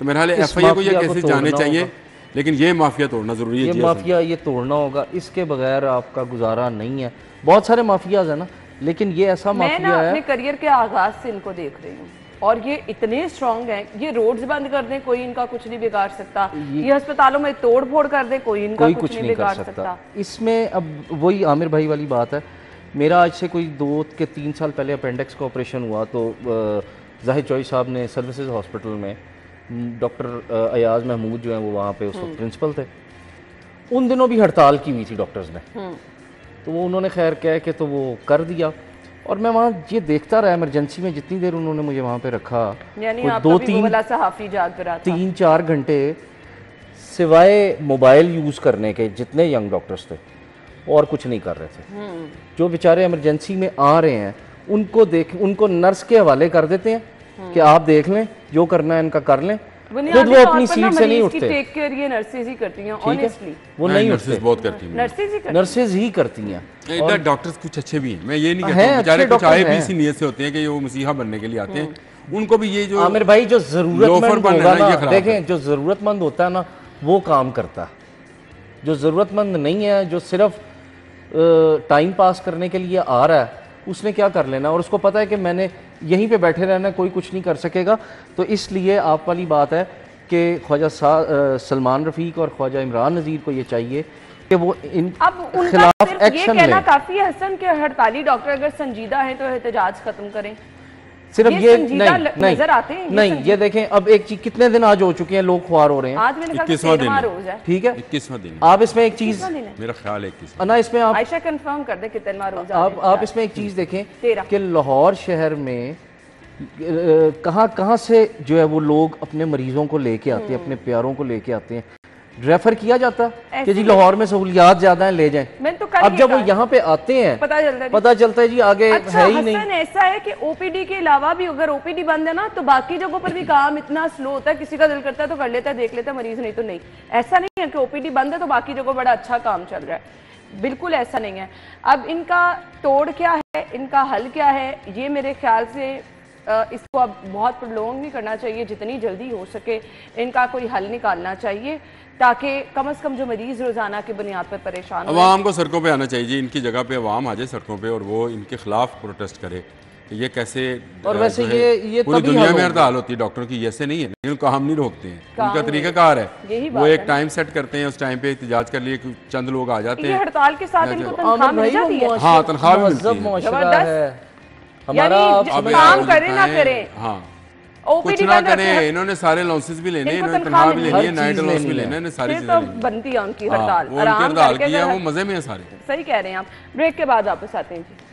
तो मेरा हाल FIA को ये केसेस जाने चाहिए, लेकिन ये माफिया तोड़ना जरूरी है। ये माफिया ये तोड़ना होगा, इसके बगैर आपका गुजारा नहीं है। बहुत सारे माफियाज है ना, लेकिन ये ऐसा माफिया है। अपने करियर के आगाज से इनको देख रही हूँ और ये इतने स्ट्रांग हैं। ये रोड्स बंद कर दें, कोई इनका कुछ नहीं बिगाड़ सकता। ये अस्पतालों में तोड़ फोड़ कर दे, कोई इनका कुछ नहीं बिगाड़ सकता। इसमें अब वही आमिर भाई वाली बात है। मेरा आज से कोई 2 के 3 साल पहले अपेंडिक्स का ऑपरेशन हुआ, तो जाहिद चौधरी साहब ने सर्विसेज हॉस्पिटल में, डॉक्टर अयाज महमूद जो हैं वो वहाँ पे उस वक्त प्रिंसिपल थे, उन दिनों भी हड़ताल की हुई थी डॉक्टर्स ने। तो वो उन्होंने खैर कह के तो वो कर दिया, और मैं वहाँ ये देखता रहा इमरजेंसी में, जितनी देर उन्होंने मुझे वहाँ पे रखा, 2-3-4 घंटे, सिवाय मोबाइल यूज़ करने के जितने यंग डॉक्टर्स थे और कुछ नहीं कर रहे थे। जो बेचारे इमरजेंसी में आ रहे हैं उनको नर्स के हवाले कर देते हैं कि आप देख लें, जो करना है इनका कर लें, खुद वो अपनी सीट से नहीं उठते। टेक केयर ये नर्सेज ही करती हैं ऑनेस्टली, वो नहीं नर्सेज उठते, बहुत करती हैं, नर्सेज ही करती हैं। डॉक्टर्स कुछ अच्छे भी हैं, मैं ये नहीं कहता, बेचारे कुछ आए भी इसी नीयत से होते हैं कि वो मसीहा बनने के लिए आते हैं, उनको भी ये जो आमिर भाई जो जरूरतमंद होगा ना, ये खराब देखें जो जरूरतमंद होता है ना वो काम करता है, जो जरूरतमंद नहीं है, जो सिर्फ टाइम पास करने के लिए आ रहा है, उसने क्या कर लेना, और उसको पता है कि मैंने यहीं पे बैठे रहना, कोई कुछ नहीं कर सकेगा। तो इसलिए आप वाली बात है कि ख्वाजा सलमान रफ़ीक और ख्वाजा इमरान नज़ीर को ये चाहिए कि वो इन खिलाफ एक्शन लें। ये कहना काफी है हसन के हड़ताली डॉक्टर अगर संजीदा हैं तो एहतजाज खत्म करें, सिर्फ ये नहीं नजर आते हैं नहीं, ये देखें अब एक चीज, कितने दिन आज हो चुके हैं लोग ख्वार हो रहे हैं, आज मैंने कहा 21वां रोज है, ठीक है 21वां दिन, आप इसमें एक चीज, मेरा ख्याल है 21वां ना, इसमें आप आयशा कंफर्म कर दे कितनवां रोज आप इसमें एक चीज देखें कि लाहौर शहर में कहाँ से जो है वो लोग अपने मरीजों को लेके आते हैं, अपने प्यारों को लेके आते हैं, रेफर किया जाता कि जी लाहौर में सहूलियात ज्यादा हैं, ले जाएं। तो अब जब वो यहाँ पे आते हैं पता चलता है जी आगे अच्छा, है ही नहीं। ऐसा है कि ओपीडी के अलावा भी अगर ओपीडी बंद है ना तो बाकी जगहों पर भी काम इतना स्लो होता है, किसी का दिल करता है तो कर लेता है, देख लेता है मरीज, नहीं तो नहीं। ऐसा नहीं है कि ओपीडी बंद है तो बाकी जगह बड़ा अच्छा काम चल रहा है, बिल्कुल ऐसा नहीं है। अब इनका तोड़ क्या है, इनका हल क्या है, ये मेरे ख्याल से इसको अब बहुत प्रोलॉन्ग नहीं करना चाहिए, जितनी जल्दी हो सके इनका कोई हल निकालना चाहिए ताकि कम से कम जो मरीज रोजाना की बुनियाद पर परेशान, अवाम को सड़कों पे आना चाहिए, इनकी जगह पे अवाम आ जाए सड़कों पे और वो इनके खिलाफ प्रोटेस्ट करे कि ये कैसे, और वैसे ये पूरी दुनिया में हड़ताल होती है डॉक्टरों की, ऐसे नहीं है, उनको हम नहीं रोकते हैं, उनका तरीकाकार है, वो एक टाइम सेट करते हैं, उस टाइम पे एहतजाज कर लिए चंद लोग आ जाते हैं, हड़ताल के साथ इनको तनख्वाह मिल जाती है, हाँ तनख्वाह भी मिलती है, हमारा काम करें ना करें, हाँ कुछ ना करें, इन्होंने सारे लॉसेस भी लेने, इन्होंने तनख्वाह भी लेनी है, नाइट लॉस भी लेना है, सारी चीजें लेनी है, बनती है उनकी हड़ताल, वो उनकी हड़ताल की है, वो मजे में है सारे। सही कह रहे हैं आप। ब्रेक के बाद वापस आते हैं जी।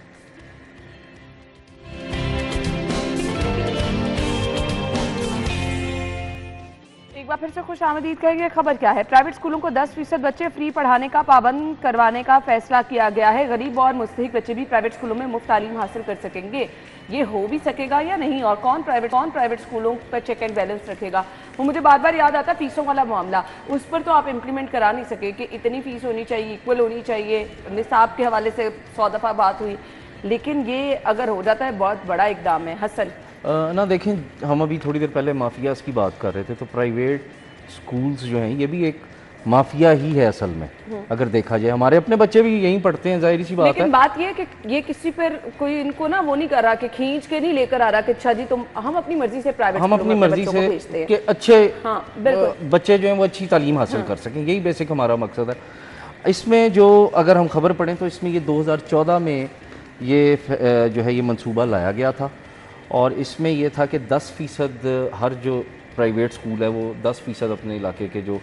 एक बार फिर से खुश आमदीद कहेंगे। खबर क्या है, प्राइवेट स्कूलों को 10% बच्चे फ्री पढ़ाने का पाबंद करवाने का फैसला किया गया है। गरीब और मुस्तहिक बच्चे भी प्राइवेट स्कूलों में मुफ्त तालीम हासिल कर सकेंगे। ये हो भी सकेगा या नहीं, और कौन प्राइवेट स्कूलों पर चेक एंड बैलेंस रखेगा, वो मुझे बार बार याद आता है फीसों वाला मामला। उस पर तो आप इम्प्लीमेंट करा नहीं सके कि इतनी फीस होनी चाहिए, इक्वल होनी चाहिए, निसाब के हवाले से 100 दफ़ा बात हुई, लेकिन ये अगर हो जाता है बहुत बड़ा इकदाम है। हसन ना देखें, हम अभी थोड़ी देर पहले माफियाज की बात कर रहे थे, तो प्राइवेट स्कूल्स जो हैं ये भी एक माफिया ही है असल में, अगर देखा जाए। हमारे अपने बच्चे भी यहीं पढ़ते हैं, जाहिर सी बात है। लेकिन बात ये है कि ये किसी पर कोई इनको ना वो नहीं कर रहा कि खींच के नहीं लेकर आ रहा कि अच्छा जी तुम, हम अपनी मर्जी से प्राइवेट, हम अपनी मर्जी से कि अच्छे बच्चे जो हैं वो अच्छी तालीम हासिल कर सकें, यही बेसिक हमारा मकसद है। इसमें जो अगर हम खबर पढ़ें तो इसमें ये 2014 में ये जो है ये मंसूबा लाया गया था, और इसमें यह था कि 10% हर जो प्राइवेट स्कूल है वो 10% अपने इलाके के जो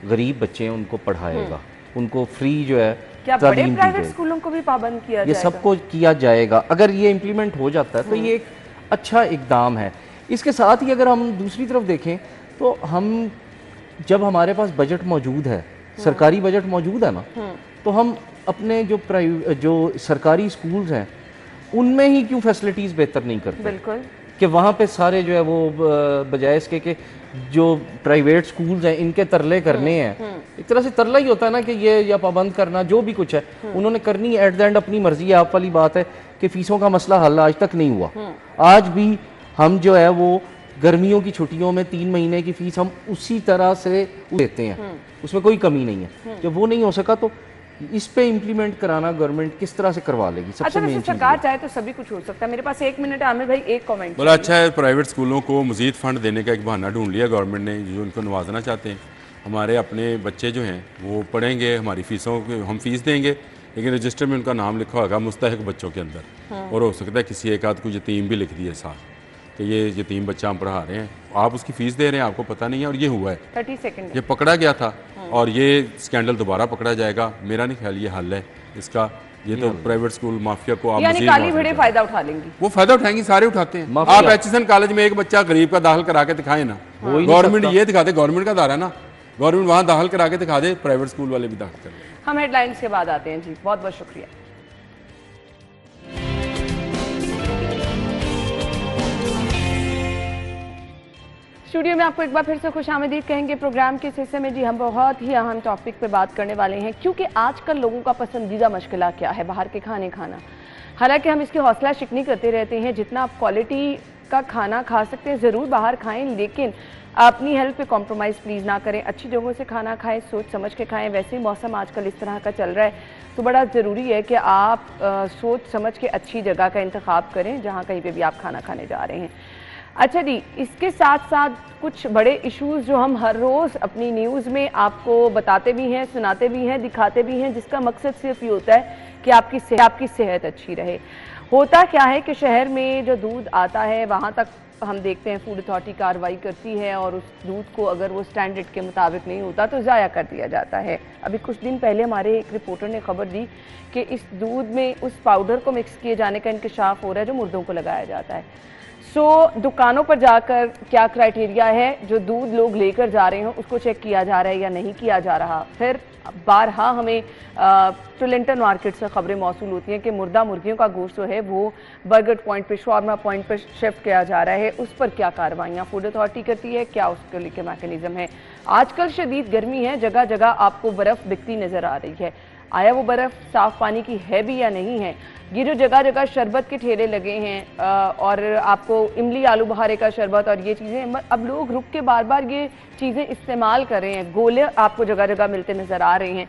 गरीब बच्चे हैं उनको पढ़ाएगा, उनको फ्री जो है क्या बड़े प्राइवेट स्कूलों को भी पाबंद किया जाएगा? ये सबको किया जाएगा। अगर ये इम्प्लीमेंट हो जाता है तो ये एक अच्छा इकदाम है। इसके साथ ही अगर हम दूसरी तरफ देखें तो हम जब हमारे पास बजट मौजूद है, सरकारी बजट मौजूद है ना, तो हम अपने जो सरकारी स्कूल्स हैं उनमें ही क्यों फैसिलिटीज़ बेहतर नहीं करते? बिल्कुल, कि वहाँ पे सारे जो है वो बजाय इसके कि जो प्राइवेट स्कूल्स हैं इनके तरले करने हैं, एक तरह से तरला ही होता है ना कि ये या पाबंद करना जो भी कुछ है उन्होंने करनी है, एट द एंड अपनी मर्जी है। आप वाली बात है कि फीसों का मसला हल आज तक नहीं हुआ। आज भी हम जो है वो गर्मियों की छुट्टियों में 3 महीने की फीस हम उसी तरह से देते हैं, उसमें कोई कमी नहीं है। जब वो नहीं हो सका तो इस पे इम्प्लीमेंट कराना गवर्नमेंट किस तरह से करवा लेगी? सबसे मेन सरकार चाहे तो सभी कुछ हो सकता है। मेरे पास 1 मिनट है आमिर भाई, एक कमेंट। बड़ा अच्छा है, प्राइवेट स्कूलों को मजीद फंड देने का एक बहाना ढूंढ लिया गवर्नमेंट ने, जो उनको नवाजना चाहते हैं। हमारे अपने बच्चे जो हैं वो पढ़ेंगे, हमारी फीसों को हम फीस देंगे, लेकिन रजिस्टर में उनका नाम लिखा होगा मुस्तहिक बच्चों के अंदर, और हो सकता है किसी एक आध को यतीम भी लिख दिए साथ कि ये यतीम बच्चा हम पढ़ा रहे हैं, आप उसकी फीस दे रहे हैं, आपको पता नहीं है। और ये हुआ है, 30 सेकंड ये पकड़ा गया था, और ये स्कैंडल दोबारा पकड़ा जाएगा। मेरा नहीं ख्याल ये हल है इसका। ये तो प्राइवेट स्कूल माफिया को आप यानी काली भेड़ें फायदा उठा लेंगी, वो फायदा उठाएंगी, सारे उठाते हैं। आप एचएसएन कॉलेज में एक बच्चा गरीब का दाखिल करा के दिखाए ना, गवर्नमेंट ये दिखा दे, गवर्नमेंट का दायरा ना, गवर्नमेंट वहाँ दाखिल करा के दिखा दे, प्राइवेट स्कूल वाले भी दाखिल कर दे। हम हेडलाइंस के बाद आते हैं जी, बहुत बहुत शुक्रिया। स्टूडियो में आपको एक बार फिर से खुशामदीद कहेंगे। प्रोग्राम के इस हिस्से में जी हम बहुत ही अहम टॉपिक पे बात करने वाले हैं, क्योंकि आजकल लोगों का पसंदीदा मशगला क्या है, बाहर के खाने खाना। हालांकि हम इसकी हौसला शिकनी करते रहते हैं, जितना आप क्वालिटी का खाना खा सकते हैं ज़रूर बाहर खाएं, लेकिन अपनी हेल्थ पे कॉम्प्रोमाइज़ प्लीज़ ना करें। अच्छी जगहों से खाना खाएं, सोच समझ के खाएं। वैसे ही मौसम आजकल इस तरह का चल रहा है, तो बड़ा ज़रूरी है कि आप सोच समझ के अच्छी जगह का इंतखाब करें जहाँ कहीं पे भी आप खाना खाने जा रहे हैं। अच्छा जी, इसके साथ साथ कुछ बड़े इश्यूज़ जो हम हर रोज़ अपनी न्यूज़ में आपको बताते भी हैं, सुनाते भी हैं, दिखाते भी हैं, जिसका मकसद सिर्फ ये होता है कि आपकी सेहत अच्छी रहे। होता क्या है कि शहर में जो दूध आता है वहाँ तक हम देखते हैं फूड अथॉरिटी कार्रवाई करती है, और उस दूध को अगर वो स्टैंडर्ड के मुताबिक नहीं होता तो ज़ाया कर दिया जाता है। अभी कुछ दिन पहले हमारे एक रिपोर्टर ने खबर दी कि इस दूध में उस पाउडर को मिक्स किए जाने का इंकशाफ हो रहा है जो मुर्दों को लगाया जाता है। दुकानों पर जाकर क्या क्राइटेरिया है, जो दूध लोग लेकर जा रहे हैं उसको चेक किया जा रहा है या नहीं किया जा रहा। फिर बारहा हमें टोरंटो मार्केट से खबरें मौसूल होती हैं कि मुर्दा मुर्गियों का गोश्त जो है वो बर्गर पॉइंट पे, शॉर्मा पॉइंट पे शिफ्ट किया जा रहा है। उस पर क्या कार्रवाइयाँ फूड अथॉरिटी करती है, क्या उसके लिए मैकेनिज्म है। आजकल शदीद गर्मी है, जगह जगह आपको बर्फ़ बिकती नज़र आ रही है। आया वो बर्फ़ साफ़ पानी की है भी या नहीं है। ये जो जगह जगह शरबत के ठेले लगे हैं और आपको इमली आलू बुखारे का शरबत और ये चीज़ें, अब लोग रुक के बार बार ये चीज़ें इस्तेमाल कर रहे हैं। गोले आपको जगह जगह मिलते नज़र आ रहे हैं।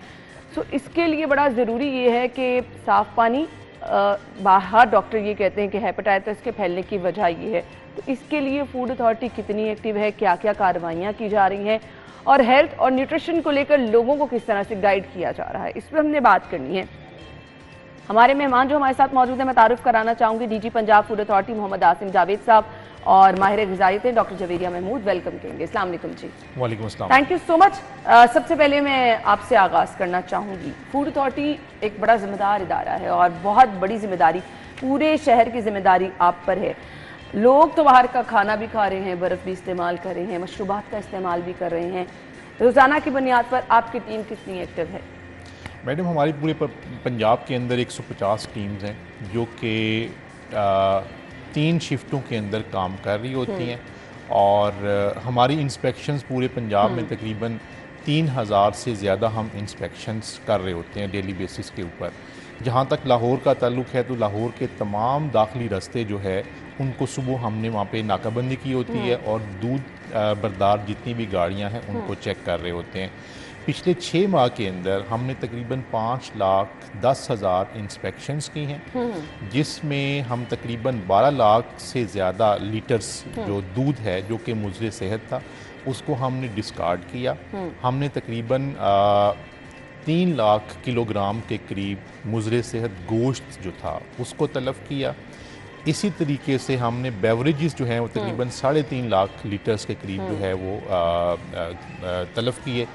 सो इसके लिए बड़ा ज़रूरी ये है कि साफ़ पानी, बाहर डॉक्टर ये कहते हैं कि हेपेटाइटिस के फैलने की वजह ये है। तो इसके लिए फूड अथॉरिटी कितनी एक्टिव है, क्या क्या कार्रवाइयाँ की जा रही हैं, और हेल्थ और न्यूट्रिशन को लेकर लोगों को किस तरह से गाइड किया जा रहा है, इस पर हमने बात करनी है। हमारे मेहमान जो हमारे साथ मौजूद हैं, मैं तारुफ कराना चाहूँगी DG Punjab food authority Mohammad Asim Javed sahab और माहिर ग़िज़ाइयत हैं डॉक्टर जवेरिया महमूद। वेलकम करेंगे। अस्सलाम वालेकुम जी। वालेकुम अस्सलाम। Thank you so much. सबसे पहले मैं आपसे आगाज़ करना चाहूँगी, फूड अथॉरिटी एक बड़ा जिम्मेदार इदारा है और बहुत बड़ी जिम्मेदारी, पूरे शहर की जिम्मेदारी आप पर है। लोग तो बाहर का खाना भी खा रहे हैं, बर्फ़ भी इस्तेमाल कर रहे हैं, मशरूबात का इस्तेमाल भी कर रहे हैं। रोज़ाना की बुनियाद पर आपकी टीम कितनी एक्टिव है? मैडम, हमारी पूरे पंजाब के अंदर 150 टीम्स हैं जो कि 3 शिफ्टों के अंदर काम कर रही होती हैं, और हमारी इंस्पेक्शंस पूरे पंजाब में तकरीबन 3000 से ज़्यादा हम इंस्पेक्शंस कर रहे होते हैं डेली बेसिस के ऊपर। जहाँ तक लाहौर का ताल्लुक़ है तो लाहौर के तमाम दाखिली रास्ते जो है उनको सुबह हमने वहाँ पे नाकाबंदी की होती है, और दूध बरदार जितनी भी गाड़ियाँ हैं उनको चेक कर रहे होते हैं। पिछले 6 माह के अंदर हमने तकरीबन 5,10,000 इंस्पेक्शंस की हैं, जिसमें हम तकरीबन 12 लाख से ज़्यादा लीटर्स जो दूध है जो कि मुज़रे सेहत था उसको हमने डिस्कार्ड किया। हमने तकरीबन 3 लाख किलोग्राम के करीब मुज़रे सेहत गोश्त जो था उसको तलफ़ किया। इसी तरीके से हमने बेवरेजेस जो हैं वो तकरीबन 3.5 लाख लीटर्स के करीब जो है वो तलफ़ किए।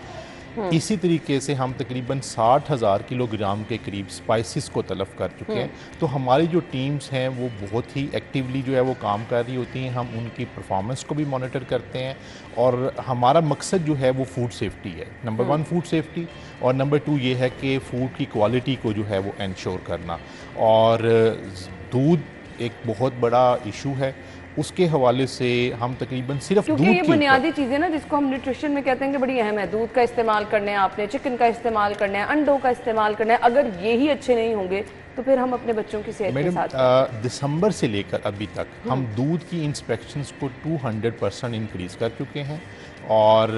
इसी तरीके से हम तकरीबन 60,000 किलोग्राम के करीब स्पाइसेस को तलफ़ कर चुके हैं। तो हमारी जो टीम्स हैं वो बहुत ही एक्टिवली जो है वो काम कर रही होती हैं। हम उनकी परफॉर्मेंस को भी मॉनिटर करते हैं, और हमारा मकसद जो है वो फूड सेफ्टी है। नंबर 1 फूड सेफ्टी, और नंबर 2 ये है कि फ़ूड की क्वालिटी को जो है वो इंश्योर करना। और दूध एक बहुत बड़ा इशू है, उसके हवाले से हम तकरीबन सिर्फ क्योंकि ये बुनियादी चीज़ें ना जिसको हम न्यूट्रिशन में कहते हैं कि बड़ी अहम है। दूध का इस्तेमाल करना है आपने, चिकन का इस्तेमाल करना है, अंडों का इस्तेमाल करना है। अगर यही अच्छे नहीं होंगे तो फिर हम अपने बच्चों की सेहत के साथ दिसंबर से लेकर अभी तक हम दूध की इंस्पेक्शंस को 200% इंक्रीज़ कर चुके हैं, और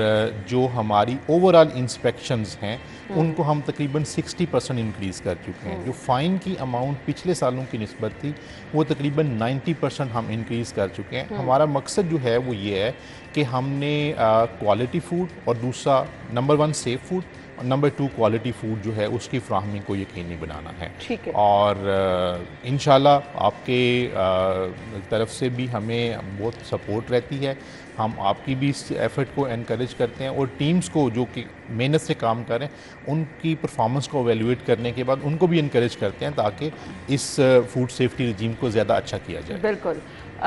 जो हमारी ओवरऑल इंस्पेक्शंस हैं उनको हम तकरीबन 60% इंक्रीज़ कर चुके हैं। जो फ़ाइन की अमाउंट पिछले सालों की निस्बत थी वो तकरीबन 90% हम इंक्रीज़ कर चुके हैं। हमारा मकसद जो है वो ये है कि हमने क्वालिटी फ़ूड, और दूसरा नंबर 1 सेफ़ फ़ूड, और नंबर 2 क्वालिटी फ़ूड जो है उसकी फ्राहमी को यकीनी बनाना है। ठीक है। और इंशाल्लाह आपके तरफ से भी हमें बहुत सपोर्ट रहती है। हम आपकी भी इस एफ़र्ट को एनकरेज करते हैं, और टीम्स को जो कि मेहनत से काम करें उनकी परफॉर्मेंस को एवेल्यूएट करने के बाद उनको भी इनकरेज करते हैं ताकि इस फूड सेफ्टी रिजीम को ज़्यादा अच्छा किया जाए। बिल्कुल।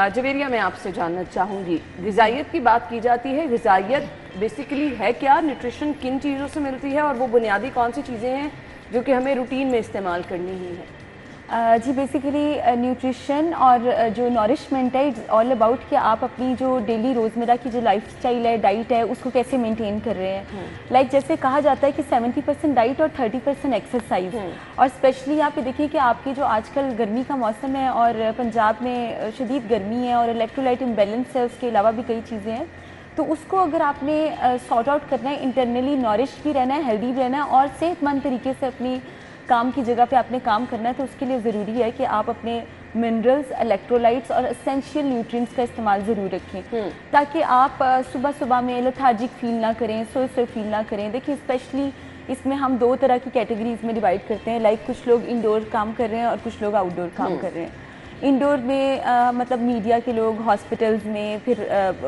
जवेरिया, मैं आपसे जानना चाहूँगी, ग़िज़ाइयत की बात की जाती है, ग़िज़ाइयत बेसिकली है क्या, न्यूट्रिशन किन चीज़ों से मिलती है, और वो बुनियादी कौन सी चीज़ें हैं जो कि हमें रूटीन में इस्तेमाल करनी ही है? जी बेसिकली न्यूट्रिशन और जो नॉरिशमेंट है इट्स ऑल अबाउट कि आप अपनी जो डेली रोज़मर्रा की जो लाइफस्टाइल है, डाइट है, उसको कैसे मेंटेन कर रहे हैं। लाइक जैसे कहा जाता है कि 70% डाइट और 30% एक्सरसाइज। और स्पेशली आप ये देखिए कि आपकी जो आजकल गर्मी का मौसम है और पंजाब में शदीद गर्मी है और इलेक्ट्रोलाइट इम्बेलेंस है, उसके अलावा भी कई चीज़ें हैं, तो उसको अगर आपने सॉर्ट आउट करना है, इंटरनली नॉरिश भी रहना है, हेल्दी भी रहना है और सेहतमंद तरीके से अपनी काम की जगह पे आपने काम करना है, तो उसके लिए ज़रूरी है कि आप अपने मिनरल्स, इलेक्ट्रोलाइट्स और एसेंशियल न्यूट्रिएंट्स का इस्तेमाल ज़रूर रखें, ताकि आप सुबह सुबह में लेथार्जिक फील ना करें, सोए फील ना करें। देखिए स्पेशली इसमें हम 2 तरह की कैटेगरीज में डिवाइड करते हैं। लाइक कुछ लोग इंडोर काम कर रहे हैं और कुछ लोग आउटडोर काम कर रहे हैं। इंडोर में मतलब मीडिया के लोग, हॉस्पिटल्स में, फिर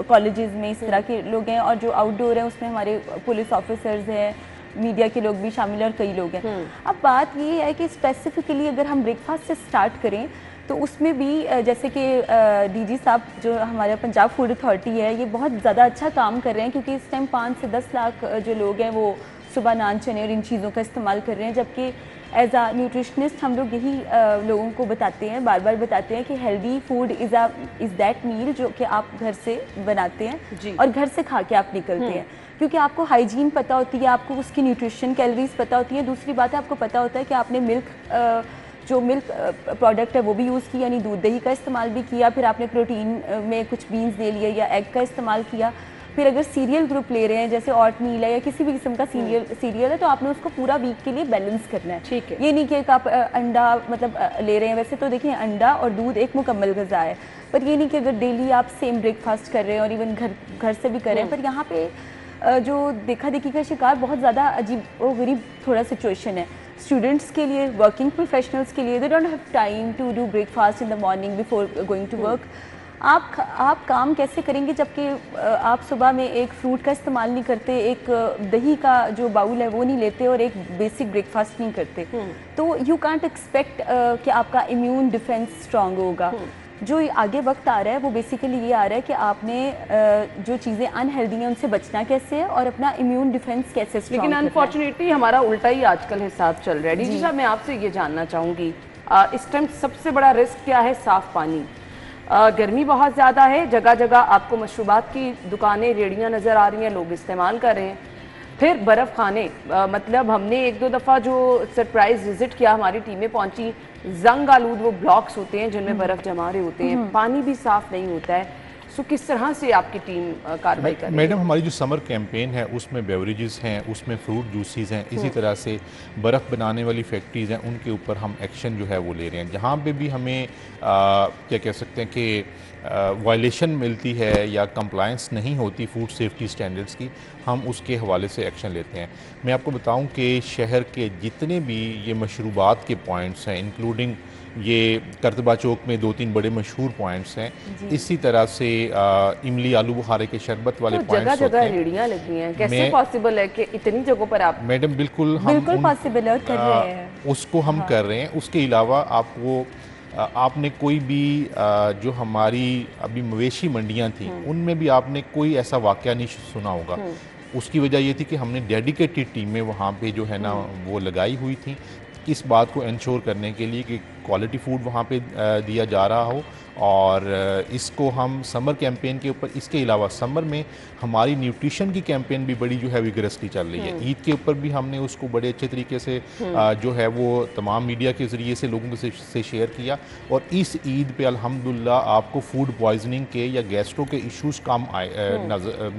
कॉलेजेस में इस तरह के लोग हैं, और जो आउटडोर है उसमें हमारे पुलिस ऑफिसर्स हैं, मीडिया के लोग भी शामिल हैं और कई लोग हैं। अब बात ये है कि स्पेसिफिकली अगर हम ब्रेकफास्ट से स्टार्ट करें तो उसमें भी जैसे कि डीजी साहब जो हमारे पंजाब फूड अथॉरिटी है, ये बहुत ज़्यादा अच्छा काम कर रहे हैं, क्योंकि इस टाइम 5 से 10 लाख जो लोग हैं वो सुबह नान चने और इन चीज़ों का इस्तेमाल कर रहे हैं। जबकि एज आ न्यूट्रिशनिस्ट हम लोग यही लोगों को बताते हैं, बार बार बताते हैं कि healthy food is that meal जो कि आप घर से बनाते हैं और घर से खा के आप निकलते हैं, क्योंकि आपको हाइजीन पता होती है, आपको उसकी न्यूट्रिशन कैलोरीज पता होती है। दूसरी बात है, आपको पता होता है कि आपने जो मिल्क प्रोडक्ट है वो भी यूज़ किया, यानी दूध दही का इस्तेमाल भी किया, फिर आपने प्रोटीन में कुछ बीन्स ले लिए या एग का इस्तेमाल किया। फिर अगर सीरियल ग्रुप ले रहे हैं जैसे ऑट मील है या किसी भी किस्म का सीरियल है, तो आपने उसको पूरा वीक के लिए बैलेंस करना है। ठीक है, ये नहीं कि आप अंडा मतलब ले रहे हैं। वैसे तो देखिए अंडा और दूध एक मुकम्मल ग़िज़ा है, पर ये नहीं कि अगर डेली आप सेम ब्रेकफास्ट कर रहे हैं और इवन घर से भी कर रहे हैं। पर यहाँ पे जो देखा देखी का शिकार बहुत ज़्यादा अजीब और गरीब थोड़ा सिचुएशन है स्टूडेंट्स के लिए, वर्किंग प्रोफेशनल्स के लिए। They don't have time to do breakfast in the morning before going to work. आप काम कैसे करेंगे जबकि आप सुबह में एक फ्रूट का इस्तेमाल नहीं करते, एक दही का जो बाउल है वो नहीं लेते और एक बेसिक ब्रेकफास्ट नहीं करते, तो यू कांट एक्सपेक्ट कि आपका इम्यून डिफेंस स्ट्रांग होगा। जो आगे वक्त आ रहा है वो बेसिकली ये आ रहा है कि आपने जो चीज़ें अनहेल्दी हैं उनसे बचना कैसे है और अपना इम्यून डिफेंस कैसे स्ट्रांग करना है। लेकिन अनफॉर्चुनेटली हमारा उल्टा ही आजकल हिसाब चल रहा है। डीजी साहब, मैं आपसे ये जानना चाहूँगी, इस टाइम सबसे बड़ा रिस्क क्या है? साफ़ पानी। गर्मी बहुत ज़्यादा है, जगह जगह आपको मशरूबात की दुकानें, रेड़ियाँ नज़र आ रही हैं, लोग इस्तेमाल कर रहे हैं। फिर बर्फ़ खाने, मतलब हमने 1-2 दफ़ा जो सरप्राइज़ विज़िट किया, हमारी टीमें पहुंची, जंग आलूद वो ब्लॉक्स होते हैं जिनमें बर्फ़ जमा रहे होते हैं, पानी भी साफ़ नहीं होता है। सो किस तरह से आपकी टीम कार्रवाई कर रही है? मैडम, हमारी जो समर कैंपेन है उसमें बेवरेजेस हैं, उसमें फ्रूट जूसेस हैं, इसी तरह से बर्फ़ बनाने वाली फैक्ट्रीज़ हैं, उनके ऊपर हम एक्शन जो है वो ले रहे हैं। जहाँ पे भी हमें क्या कह सकते हैं कि वायलेशन मिलती है या कंप्लायंस नहीं होती फूड सेफ्टी स्टैंडर्ड्स की, हम उसके हवाले से एक्शन लेते हैं। मैं आपको बताऊं कि शहर के जितने भी ये मशरूबात के पॉइंट्स हैं, इंक्लूडिंग ये करतबा चौक में 2-3 बड़े मशहूर पॉइंट्स हैं, इसी तरह से इमली आलू बुखारे के शरबत वाले तो पॉइंट्स जगह जगह रेड़ियाँ लगी हैं, कैसे पॉसिबल है कि इतनी जगहों पर आप? मैडम बिल्कुल पॉसिबल है, कर रहे हैं उसको हम कर रहे हैं। उसके अलावा आपने कोई भी जो हमारी अभी मवेशी मंडियां थी उनमें भी आपने कोई ऐसा वाक़या नहीं सुना होगा। उसकी वजह ये थी कि हमने डेडिकेटेड टीमें वहाँ पे जो है ना वो लगाई हुई थी, इस बात को इंश्योर करने के लिए कि क्वालिटी फूड वहाँ पे दिया जा रहा हो। और इसको हम समर कैंपेन के ऊपर, इसके अलावा समर में हमारी न्यूट्रिशन की कैंपेन भी बड़ी जो है विगरसली चल रही है। ईद के ऊपर भी हमने उसको बड़े अच्छे तरीके से जो है वो तमाम मीडिया के ज़रिए से लोगों से शेयर किया। और इस ईद पे अल्हम्दुलिल्लाह आपको फूड पॉइजनिंग के या गैस्ट्रो के इश्यूज़ कम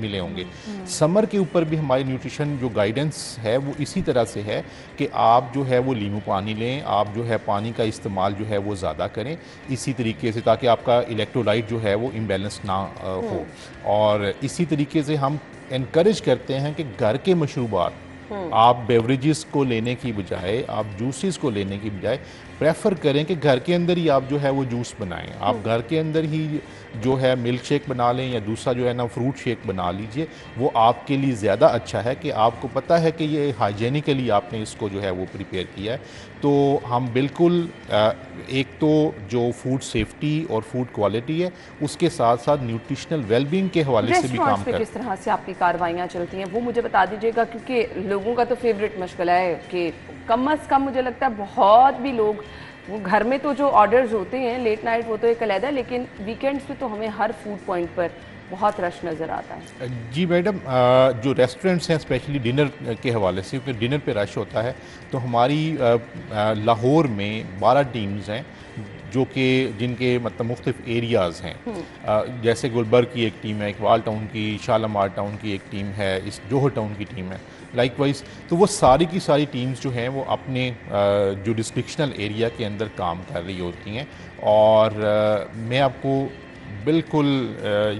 मिले होंगे। समर के ऊपर भी हमारी न्यूट्रिशन जो गाइडेंस है वो इसी तरह से है कि आप जो है वो नींबू पानी लें, आप जो है पानी का इस्तेमाल जो है वो ज़्यादा करें, इसी तरीके से ताकि आपका इलेक्ट्रोलाइट जो है वो इम्बैलेंस ना हो। और इसी तरीके से हम इनकरेज करते हैं कि घर के मशरूबात आप बेवरेजेस को लेने की बजाय, आप जूसेस को लेने की बजाय प्रेफर करें कि घर के अंदर ही आप जो है वो जूस बनाएं। आप घर के अंदर ही जो है मिल्क शेक बना लें या दूसरा जो है ना फ्रूट शेक बना लीजिए, वो आपके लिए ज़्यादा अच्छा है कि आपको पता है कि ये हाइजेनिकली आपने इसको जो है वो प्रिपेयर किया है। तो हम बिल्कुल एक तो जो फूड सेफ्टी और फूड क्वालिटी है उसके साथ साथ न्यूट्रिशनल वेलबींग के हवाले से भी काम कर। किस तरह से आपकी कार्रवाइयाँ चलती हैं वो मुझे बता दीजिएगा, क्योंकि लोगों का तो फेवरेट मशगला है कि कम अज़ कम मुझे लगता है बहुत भी लोग वो घर में तो जो ऑर्डर्स होते हैं लेट नाइट वो तो एक अलग है, लेकिन वीकेंड्स पे तो हमें हर फूड पॉइंट पर बहुत रश नज़र आता है। जी मैडम, जो रेस्टोरेंट्स हैं स्पेशली डिनर के हवाले से, क्योंकि डिनर पे रश होता है, तो हमारी लाहौर में 12 टीम्स हैं जो कि जिनके मतलब मुख्तलिफ एरियाज़ हैं। जैसे गुलबर्ग की एक टीम है, इकबाल टाउन की, शालामार टाउन की एक टीम है, इस जोहर टाउन की टीम है लाइकवाइज। तो वो सारी की सारी टीम्स जो हैं वो अपने जुडिस्डिक्शनल एरिया के अंदर काम कर रही होती हैं। और मैं आपको बिल्कुल